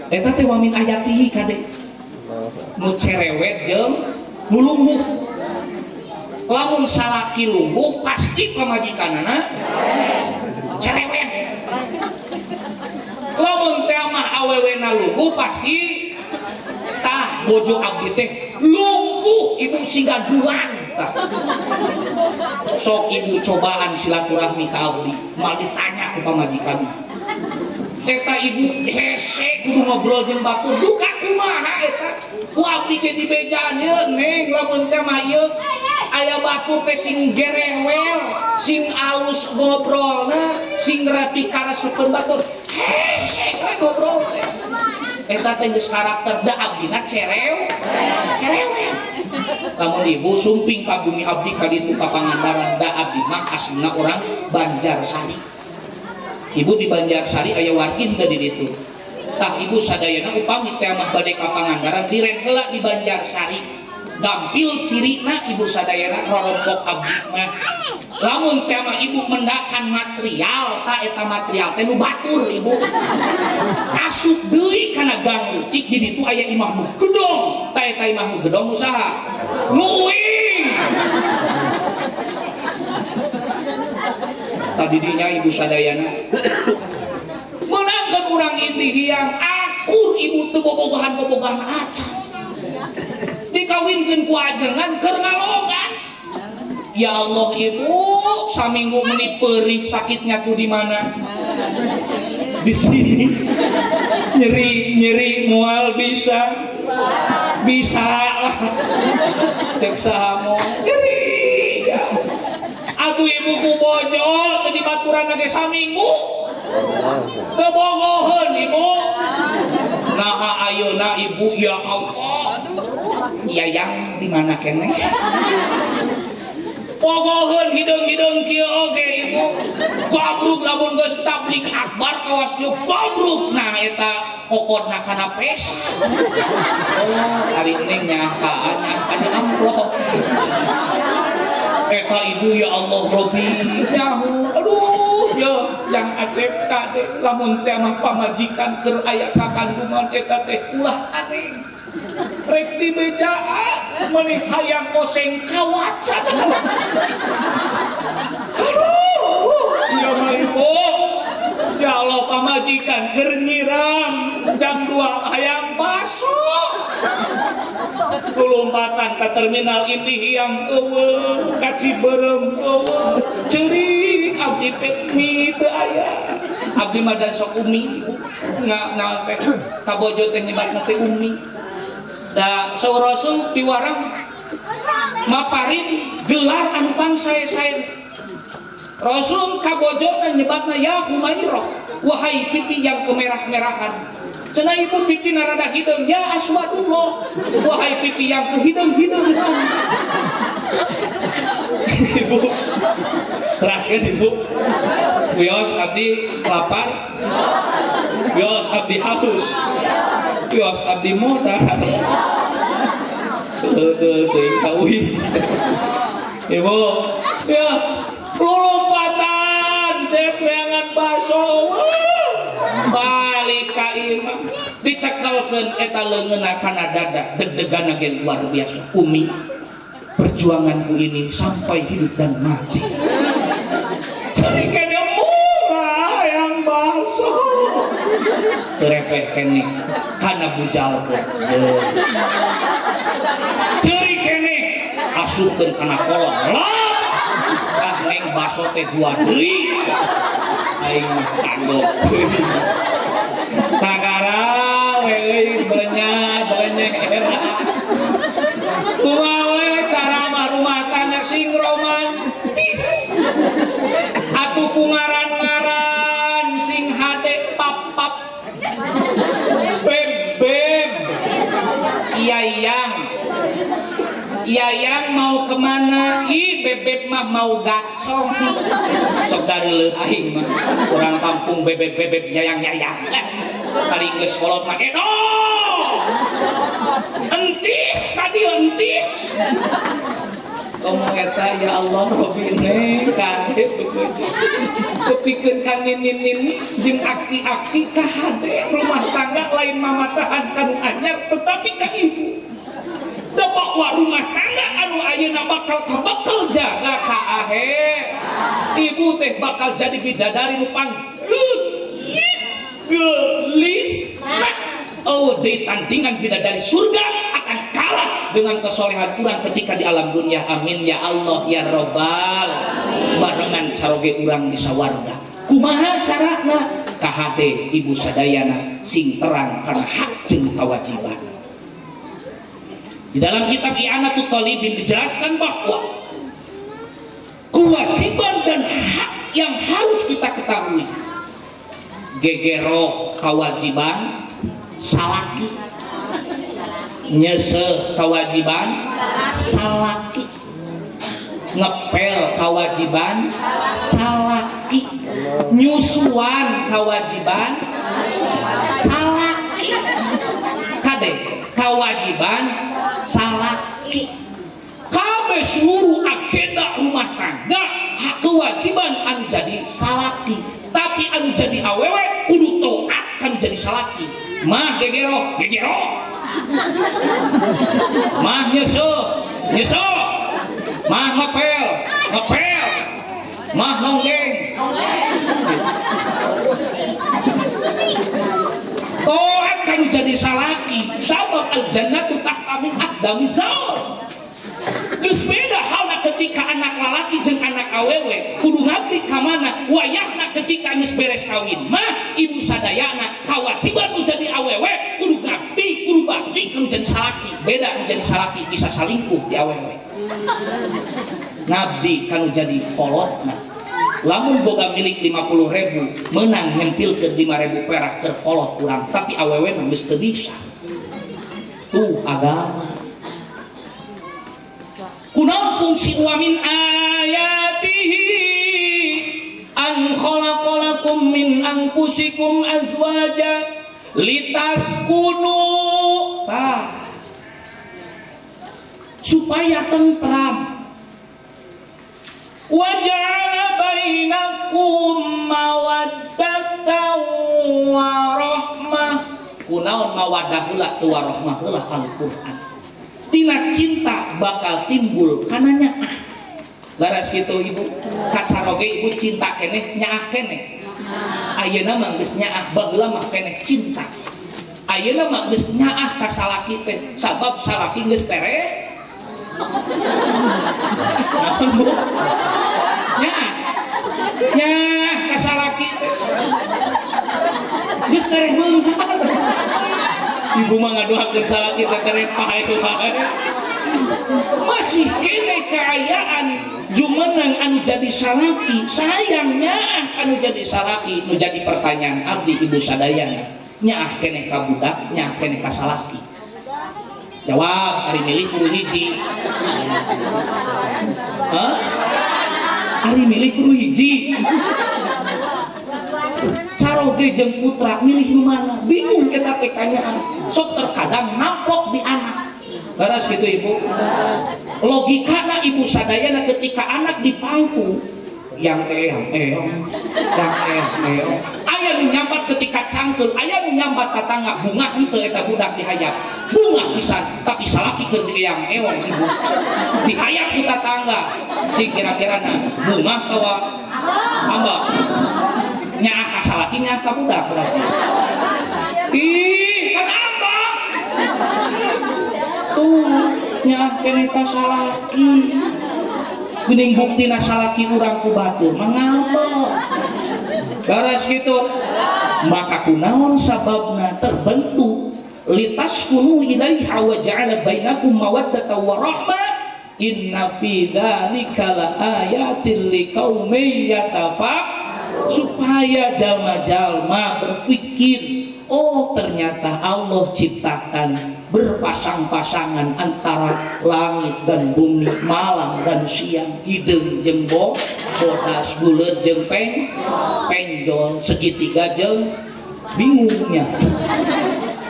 Eta teh wa min ayatihi kade. Nu cerewet jeung nu lungguh. Lamun salaki lungguh pasti pamajikanana cerewet. Lamun teh mah awewena lungguh pasti tah bojo abdi teh lungguh ibu singga dulang tah. Sok ibu cobaan silaturahmi ka abdi, mal ditanya ku pamajikan. Eta ibu hese kudu ngobrol jeung batur duka kumaha eta. Ku abdi ge dibejaneun neng lamun teh mah ieu aya batu teh sing gerewel, sing alus ngobrolna, sing rapi karasukeun batur. Hese we ngobrol teh. Eta teh geus karakter da abdina cerewet. Lamun ibu sumping ka bumi abdi ka ditu ka Pangandaran da abdi mah asli orang Banjarsari. Ibu di Banjarsari aya wargin teh di ditu. Tah ibu sadayana upami teh mah bade ka Pangandaran diren heula di Banjarsari. Gampil cirina ibu sadayana rorompok abdi mah. Lamun teh mah ibu mendakan material, ta eta material teh nu batur ibu. Asup deui kana gang leutik di ditu aya imah nu gedong. Ta eta imah nu gedong nu saha? Nu uing. Tadi dinya ibu sadayana menangkan orang inti yang akur ibu teu bobogohan acan dikawinkeun ku ajengan keur ngalogan. Ya Allah ibu saminggu meuni peurih sakitnya tuh di mana? Di sini. Nyeri moal bisa lah. Cek saha moal nyeri. Atuh ibu ku bojo tadi baturan ge saminggu kebogoheun ibu. Nah ayeuna ibu ya Allah yayang di mana keneh pogoheun hideung kieu oge ibu. Gobruk lamun geus tablik akbar kawas ieu gobruk. Nah eta kokodna kana pes. Oh ari neng nyangkaan amplop. Eta ibu ya Allah Robi nyahu. Aduh ya yang acep kade lamun teh mah pamajikan keur aya kakandungan eta teh ulah aneh. Rek di bejaan meuni hayang koseng kawacan. Aduh ya mah ibu. Ya Allah pamajikan keur nyiram jam 2 hayang baso. Lompatan ke terminal ini yang eueuh ka Ciberem eueuh ceurik abdi teh mi teu aya. Abdi mah da sok umi naon teh ka bojo teh nyebatna teh umi. Da saur Rasul piwarang maparin gelar anu pansae-sae. Rasul ka bojona nyebatna ya Humairah, wahai pipi yang kemerah-merahan. Cenah ibu pipi narada hideung ya Aswadullah, wahai pipi yang kehideung-hideung. Ibu teraskeun ibu. Wios abdi lapar. Wios abdi haus. Wios abdi modal. Teu kauih. Ibu, ya, lompatan, cepengan baso, balik ka imah, dicekelkeun eta leungeunna kana dada, deg-degan ge luar biasa. Umi, perjuanganku ini sampai hidup dan mati. Cari kene murah yang baso, terepeh kene kana bujalkeun. Cari kene asupkeun kana kolong. Ah neng baso teh dua deui. Aing mah kandok. Tagara we benyek era. Kumaha cara rumah tangga sing romantis. Atuh pungaran-ngaran sing hade pap-pap. Beb. Iyayang mau kemana? Ih bebek mah mau gacong. Sok dareuleun aing mah. Urang kampung bebek yayang. Tadi geus kolot mah edo. Entis. Ngomong eta ya Allah robine kaget kepikeun ka nin jeung aki-aki ka hade rumah tangga lain mamatahan kanu anyar tetapi ka ibu da bawa rumah tangga anu ayeuna bakal jaga ka ahe ibu teh bakal jadi bidadari nu gelis oh ditandingan bidadari surga akan kalah dengan kesolehan urang ketika di alam dunia. Amin ya Allah ya Robbal. Barengan caroge urang di sawarga. Kumaha carana? Kahade ibu sadayana sing terang karena hak jeung kewajiban. Di dalam kitab I'anatut Thalibin dijelaskan bahwa kewajiban dan hak yang harus kita ketahui. Gegero kewajiban salaki, nyese kewajiban salaki, ngepel kewajiban salaki, nyusuan kewajiban salaki, kade kewajiban salaki. Kabeh seluruh agenda rumah tangga hak kewajiban anu jadi salaki, tapi anu jadi awewe kudu taat kan jadi salaki. Mah gegero mah nyeso mah ngepel mah nonggeng toat kan jadi salaki sabab al-jannatu tahta min aqdami zawj. Geus beda halna ketika anak lalaki jeung anak awewe kudu ngabdi ka mana wayahna ketika geus beres kawin mah ibu sadayana kawajiban nu jadi awewe kudu ngabdi kudu bakti nu jadi salaki. Beda nu jadi salaki bisa salingkuh di awewe ngabdi kanu jadi kolotna. Lamun boga milik 50.000 menang nyempilkeun 5.000 perak keur kolot urang tapi awewe mah geus teu bisa. Tuh agama kunampung si wa min ayatihi an khalaqalakum min anfusikum azwaja litaskunu supaya tentram wa ja'ala bainakum mawaddatan wa rahmah. Kunaon mawaddah heula tu warahmah heula Al-Qur'an. Tina cinta bakal timbul kana nyaah. Laras kitu ibu, kacaroge ibu cinta keneh nyaah keneh. Ayeuna mah geus nyaah baheula mah keneh cinta. Ayeuna mah geus nyaah ka salaki teh sabab salaki geus tere. Naon Bu? Nyaah ka salaki teh. Geus tere beunghar. Ibu mah ngadoakeun salaki teh tere pae itu pae. Masih kene keayaan jumenang anu jadi salaki, sayangnya anu jadi salaki. Nu jadi pertanyaan abdi ibu sadayana, nyaah keneh ka budak, nyaah keneh ka salaki. Jawab, ari milih kudu hiji. Hah? Ari milih kudu hiji. Caroge jeung putra milih nu mana? Bingung kita teh kanyaan. Sok terkadang naplok di anak. Beres gitu ibu. logikana ibu sadayana ketika anak dipangku yang aya nu nyambat ketika cangkeul, aya nu nyambat tatangga bunga henteu eta budak dihayap bunga pisan tapi salaki keur yang ibu dihayap ku tatangga cing kira-kirana bunga tawa hamba nya ka salaki nya ka budak berarti ih kenapa tuh nya kene ka salaki geuning buktina salaki urang ku batur mangapa beres gitu maka kunaon sababna terbentuk litaskunu ilaiha wa ja'ala bainakum mawaddatan wa rahmah inna fi dzalika laayatin liqaumin yatafakkarun supaya jalma-jalma berpikir oh ternyata Allah ciptakan berpasang-pasangan antara langit dan bumi, malam dan siang, hideung jeung bodas, buleut jeung penjol, segitiga jeung bingungnya.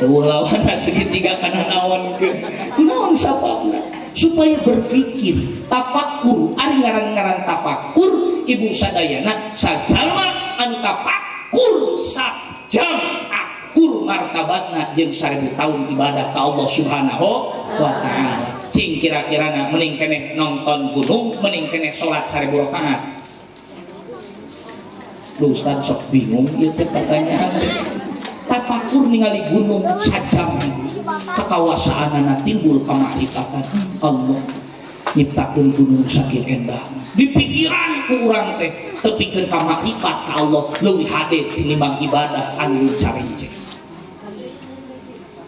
Eueuh lawanna segitiga kana naon ke? Kunaon sababna? Supaya berpikir, tafakkur, ari ngaran-ngaran tafakkur ibu sadayana sajalma anu tafakkur sajam kur martabatna jeung 1000 tahun ibadah ka Allah Subhanahu wa taala. Cing kira-kirana mending keneh nonton gunung, mending keneh salat 1000 rakaat. Lu Ustaz sok bingung ieu teh pertanyaan. Tafakur ningali gunung sajam kakawasaanana timbul kamarifatan Allah nyiptakeun gunung sakieu endah. Di pikiran ku urang teh tepikeun ka makrifat ka Allah leuwih hade tinimbang ibadah anu carenceh.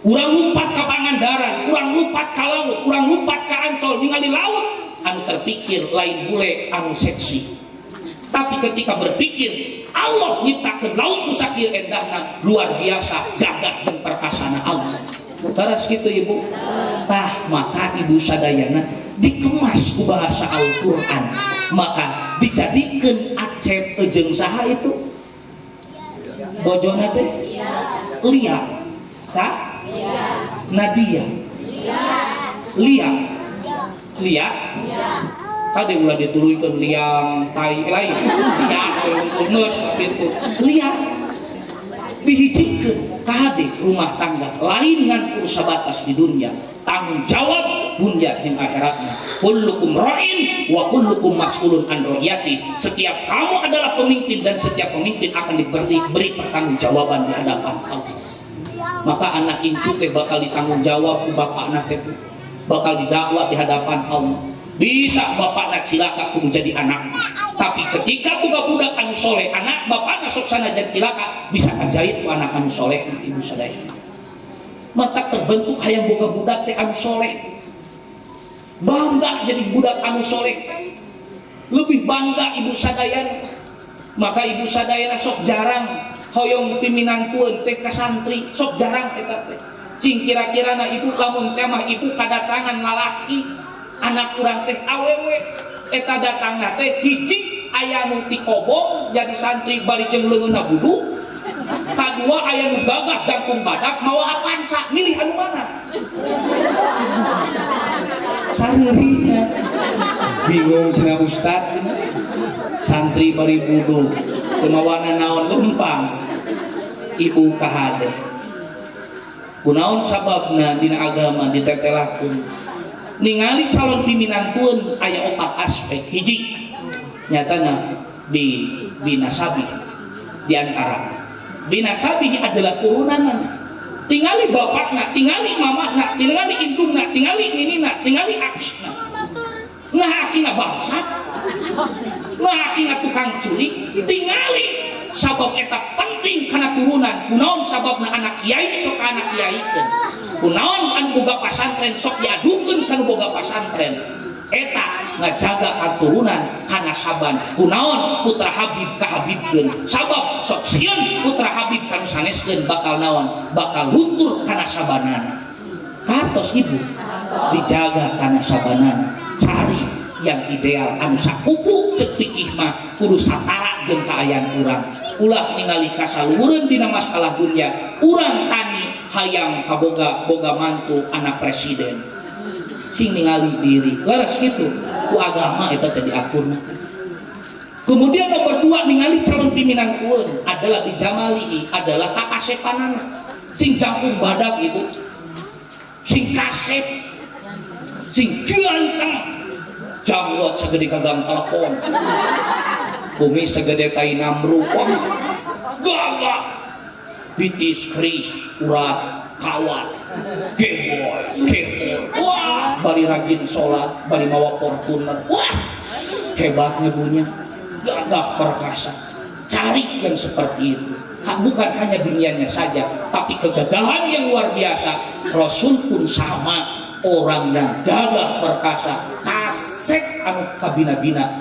Urang lumpat ka Pangandaran, urang lumpat ka laut, urang lumpat ka Ancol ningali laut anu terpikir lain bule anu seksi. Tapi ketika berpikir Allah nyiptakeun laut ku sakieu endahna luar biasa gagah dan perkasana Allah. Teras kitu ibu. Tah maka ibu sadayana dikemas ku bahasa Al-Qur'an. Maka dijadikeun Acep jeung saha itu? Bojona teh? Lia. Sa? Nadia. Lia. Lia. Kade ulah dituluikeun liang tai lain. Lia geus kitu. Lia. Dihijikeun kade rumah tangga lain ngan urus sabatas di dunia. Tanggung jawab dunia jeung akhiratna. Kullukum ra'in wa kullukum mas'ulun an ra'iyati. Setiap kamu adalah pemimpin dan setiap pemimpin akan diberi pertanggungjawaban di hadapan Allah. Maka anak insu teh bakal ditanggung jawab ku bapakna teh bakal didakwa di hadapan Allah. Bisa bapakna cilaka kudu jadi anak. Tapi ketika boga budak anu soleh, anak bapakna sok sanajan cilaka bisa kajait ku anak anu soleh ibu sadaya. Maka terbentuk hayang boga budak teh anu soleh. Bangga jadi budak anu soleh. Lebih bangga ibu sadaya. Maka ibu sadaya sok jarang hoyong piminantueun teh ka santri, sok jarang eta teh. Cing kira-kirana ibu lamun teh mah ibu kadatangan lalaki, anak urang teh awewe, eta datangna teh hiji aya nu ti kobong jadi santri bari jeung leungeunna buduk. Kadua aya nu gagah jangkung badak mawa Avanza, milih anu mana? Sareurina. Bingung cenah ustad. Santri bari buduk, teu mawana naon lempang. Ibu kahade. Kunaon sababna dina agama ditetelakeun. Ningali calon piminantueun aya 4 aspek. Hiji, nyatana di nasabi di antara binasabi adalah turunan. Tingali bapakna, tingali mamahna, tingali indungna, tingali ninina, tingali akina. Nah akina bangsat, nah akina tukang culik, tingali sabab eta penting karena turunan. Kunaon sababna anak kiai sok anak kiaikeun. Kunaon anu boga pasantren sok diadukeun kana boga pasantren. Eta ngajaga katurunan kana saban. Kunaon putra Habib ka Habibkeun. Sabab sok sieun putra Habib kan saneskeun bakal naon? Bakal luntur kana sabanana. Kartos ibu dijaga kana sabanana. Cari yang ideal anu sakupu ceuk pikih mah kudu satara jeung kaayaan urang. Ulah ningali kasaluhureun dina masalah dunia. Urang tani hayang kaboga mantu anak presiden. sing ningali diri laras gitu ku agama eta teh diaturna. Kemudian nomor 2 ningali calon pimpinan kueun adalah dijamalihi adalah kakasepanana sing jangkung badak ibu sing kasep sing ganteng janggot segede gagang telepon bumi segede tai namru wah gagah bitis kris urat kawat keboy wah bari rajin sholat bari mawa Fortuner wah hebatnya punya gagah perkasa. Cari yang seperti itu bukan hanya dunianya saja tapi kegagahan yang luar biasa. Rasul pun sama orang yang gagah perkasa kasek anu kabina-bina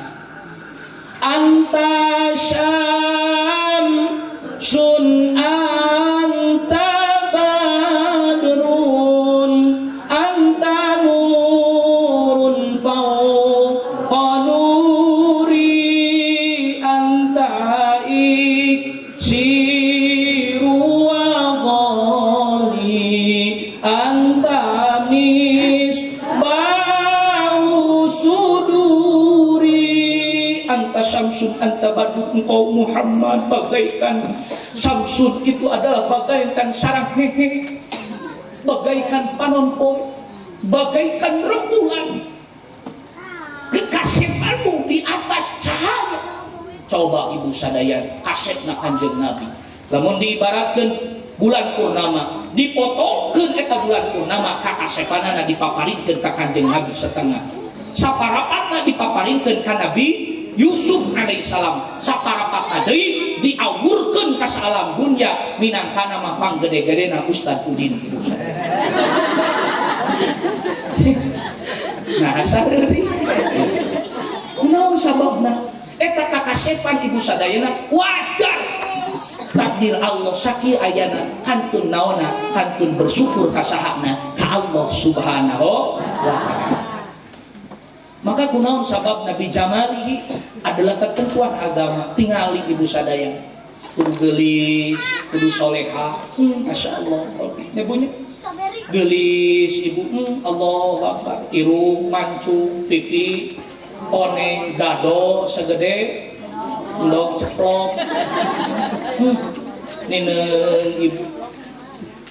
anta syamsun anta badrun anta nurun fawqa nuri anta iksiru wa dhali anta misbahu suduri anta syamsun anta badrun engkau Muhammad bagaikan Samsun itu adalah bagaikan sarang hehe, bagaikan panonpon, bagaikan rembulan. Kekasihanmu di atas cahaya. Coba ibu sadaya kasetna Kanjeng Nabi. Lamun diibaratkeun bulan purnama, dipotongkeun eta bulan purnama kakasepanana dipaparingkeun ka Kanjeng Nabi setengah. Saparapatna dipaparingkeun ka Nabi Yusuf alaihissalam saparapatna deui diawurkeun ka alam dunya minangkana mah panggede-gedena Ustaz Udin. Nah sareuri kunaon sababna eta kakasepan ibu sadayana wajar takdir Allah sakieu ayana kantun naona kantun bersyukur ka sahana ka Allah subhanahu wa ta'ala. Maka kunaon sabab Nabi jamalihi adalah ketentuan agama. Tingali ibu sadaya kudu gelis, kudu soleha. Masya Allah nyebunya gelis ibu Allah Akbar irung, mancu, pipi, oneng, dado segede endok ceplok ninen ibu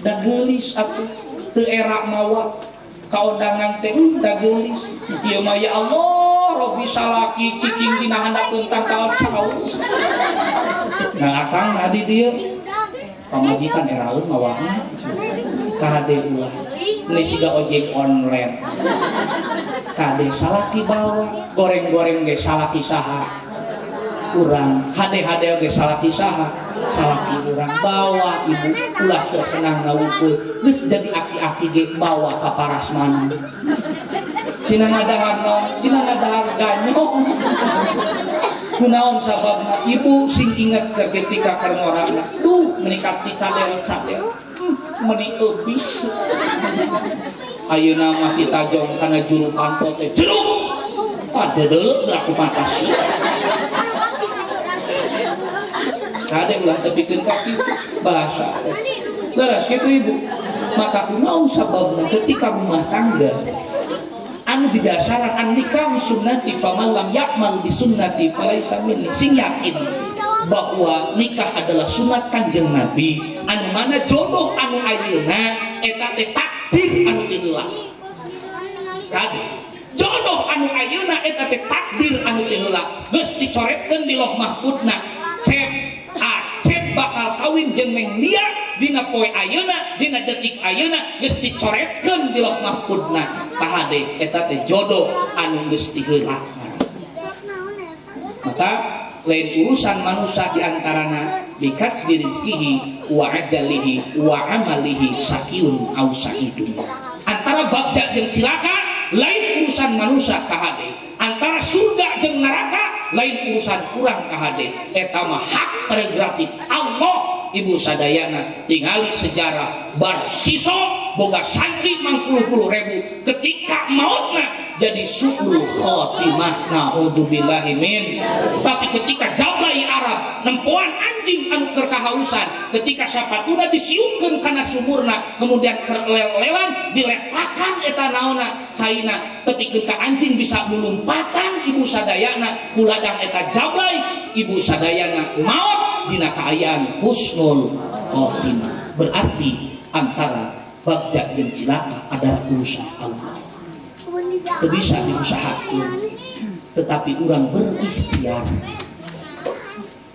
da gelis atuh teu era mawa kaundangan teh da geulis ieu mah ya Allah Robi salaki cicing dina handapeun tangkal caus. Nah akang di dieu pamajikan eraeun mawahna kade ulah ini siga ojek online kade salaki bawa goreng-goreng ge salaki saha urang hade-hade ge salaki saha salaki urang bawa ibu ulah tersenang ngawukul geus jadi aki-aki ge bawa ka parasmana cina ngadahar naon cina ngadahar ganyong kunaon sababna ibu sing inget ketika keur ngorangna tuh menikat ti cadel-cadel meni eubis ayeuna mah kita jong kana juru pantau teh jeruk padeudeuk aku patas kade ulah tepikeun ka kitu bahasa leres kitu ibu. Maka kunaon sababna ketika rumah tangga anu didasaran an nikah sunnati faman lam ya'mal bi sunnati falaisa minni sing yakin bahwa nikah adalah sunat Kanjeng Nabi anu mana jodoh anu ayeuna eta teh takdir anu ieulah kade jodoh anu ayeuna eta teh takdir anu ieulah geus dicoretkeun di Lauh Mahfudna Cep bakal kawin jeung Neng Lia dina poe ayeuna dina detik ayeuna geus dicoretkeun di Lauh Mahfudna tahade eta teh jodoh anu geus diheula. Maka lain urusan manusia diantarana bikats birizkihi wa ajalihi wa amalihi sakiun au saidun. Antara bagja jeung cilaka lain urusan manusia kahade, antara surga jeung neraka lain urusan kurang kahade. Eta mah hak prerogatif Allah. Ibu sadayana tingali sejarah bar siso boga santri 50.000 ketika mautna jadi su'ul khotimah naudzubillahi min. Tapi ketika Jablai Arab eta nempoan anjing anu keur kahausan ketika sapatuna disiupkeun kana sumurna kemudian kerlel-lelan diletakkan eta naonna caina tepikeun ka anjing bisa lulumpatan ibu sadayana kuladang eta jablay ibu sadayana maot dina kaayaan husnul khotimah. Berarti antara bagja jeung cilaka adalah urusan Allah. Teu bisa diusahakeun, tetapi urang berikhtiar.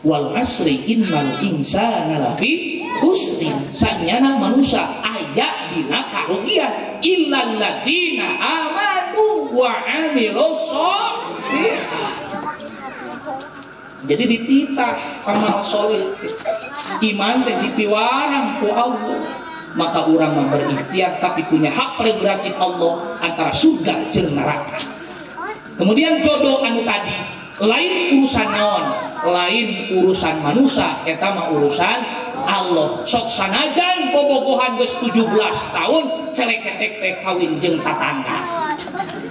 Wal asri innal insana lafi khusrin, sanyana manusia aya dina karugian illal ladzina amanu wa amilus sholihat. Jadi dititah amal soleh iman teh dipiwarang ku Allah, maka urang mah berikhtiar tapi punya hak prerogatif Allah antara surga jeung neraka. Kemudian jodoh anu tadi lain urusan naon, lain urusan manusia, eta mah urusan Allah. Sok sanajan bobogohan geus 17 tahun celeketek teh kawin jeung tatangga.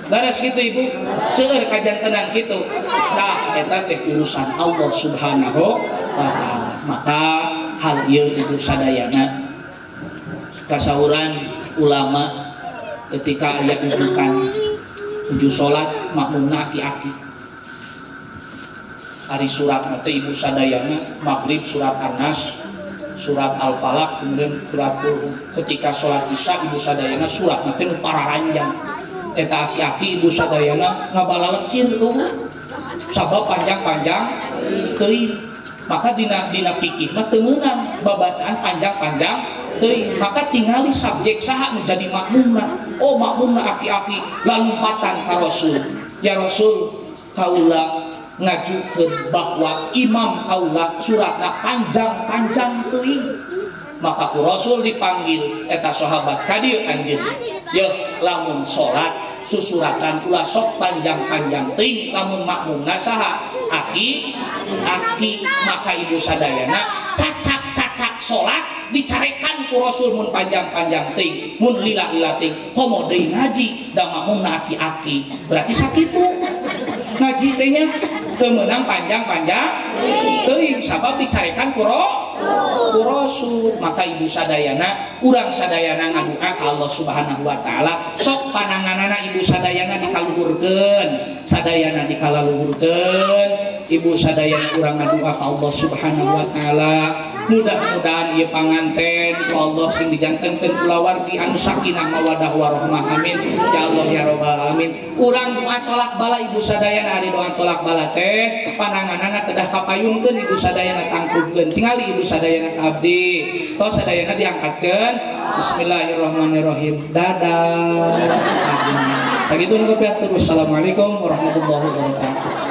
Beres gitu ibu, seueur kajantenan kitu. Tah eta teh urusan Allah Subhanahu wa taala. Maka hal ieu ibu sadayana kasauran ulama ketika aya ujukan uju salat makmumna aki-aki. Hari surat nanti ibu sadayana maghrib surat An-Nas, surat Al-Falaq, kemudian surat ketika sholat isya ibu sadayana surat nanti para ranjang. Eta aki-aki ibu sadayana ngabalalekcin tuh, sabab panjang-panjang teuing. Maka dina pikir mah teu meunang babacaan panjang-panjang teuing. Maka tingali subjek saha nu jadi makmumna. Oh makmumna aki-aki lalumpatan ka Rasul. Ya Rasul kaula ngajukeun bahwa imam kaula suratna panjang-panjang teuing. Maka ku Rasul dipanggil eta sahabat ka dieu anjeun. Ye lamun salat susuratan ulah sok panjang-panjang teuing lamun makmumna saha? Aki. Maka ibu sadayana cacak-cacak salat dicarekan ku Rasul mun panjang-panjang teuing, mun lila-lila teuing, komo deui ngaji da makmumna aki-aki. Berarti sakitu. Ngaji teh nya teu meunang panjang-panjang teuing sabab dicarekan ku Rasul. Maka ibu sadayana urang sadayana ngadua ka Allah Subhanahu wa taala sok pananganana ibu sadayana dikaluhurkeun, sadayana dikalaluhurkeun. Ibu sadayana urang ngadua ka Allah Subhanahu wa taala mudah-mudahan ieu panganten ku Allah sing dijantenkeun kulawargi anu sakinah mawaddah warahmah amin ya Allah ya rabbal alamin. Urang doa tolak bala ibu sadayana ari doa tolak bala teh pananganana kedah kapayungkeun ibu sadayana tangkugkeun tingali ibu sadayana ka abdi tos sadayana diangkatkeun bismillahirrahmanirrahim dadah. Sakitu nu terus. Assalamualaikum warahmatullahi wabarakatuh.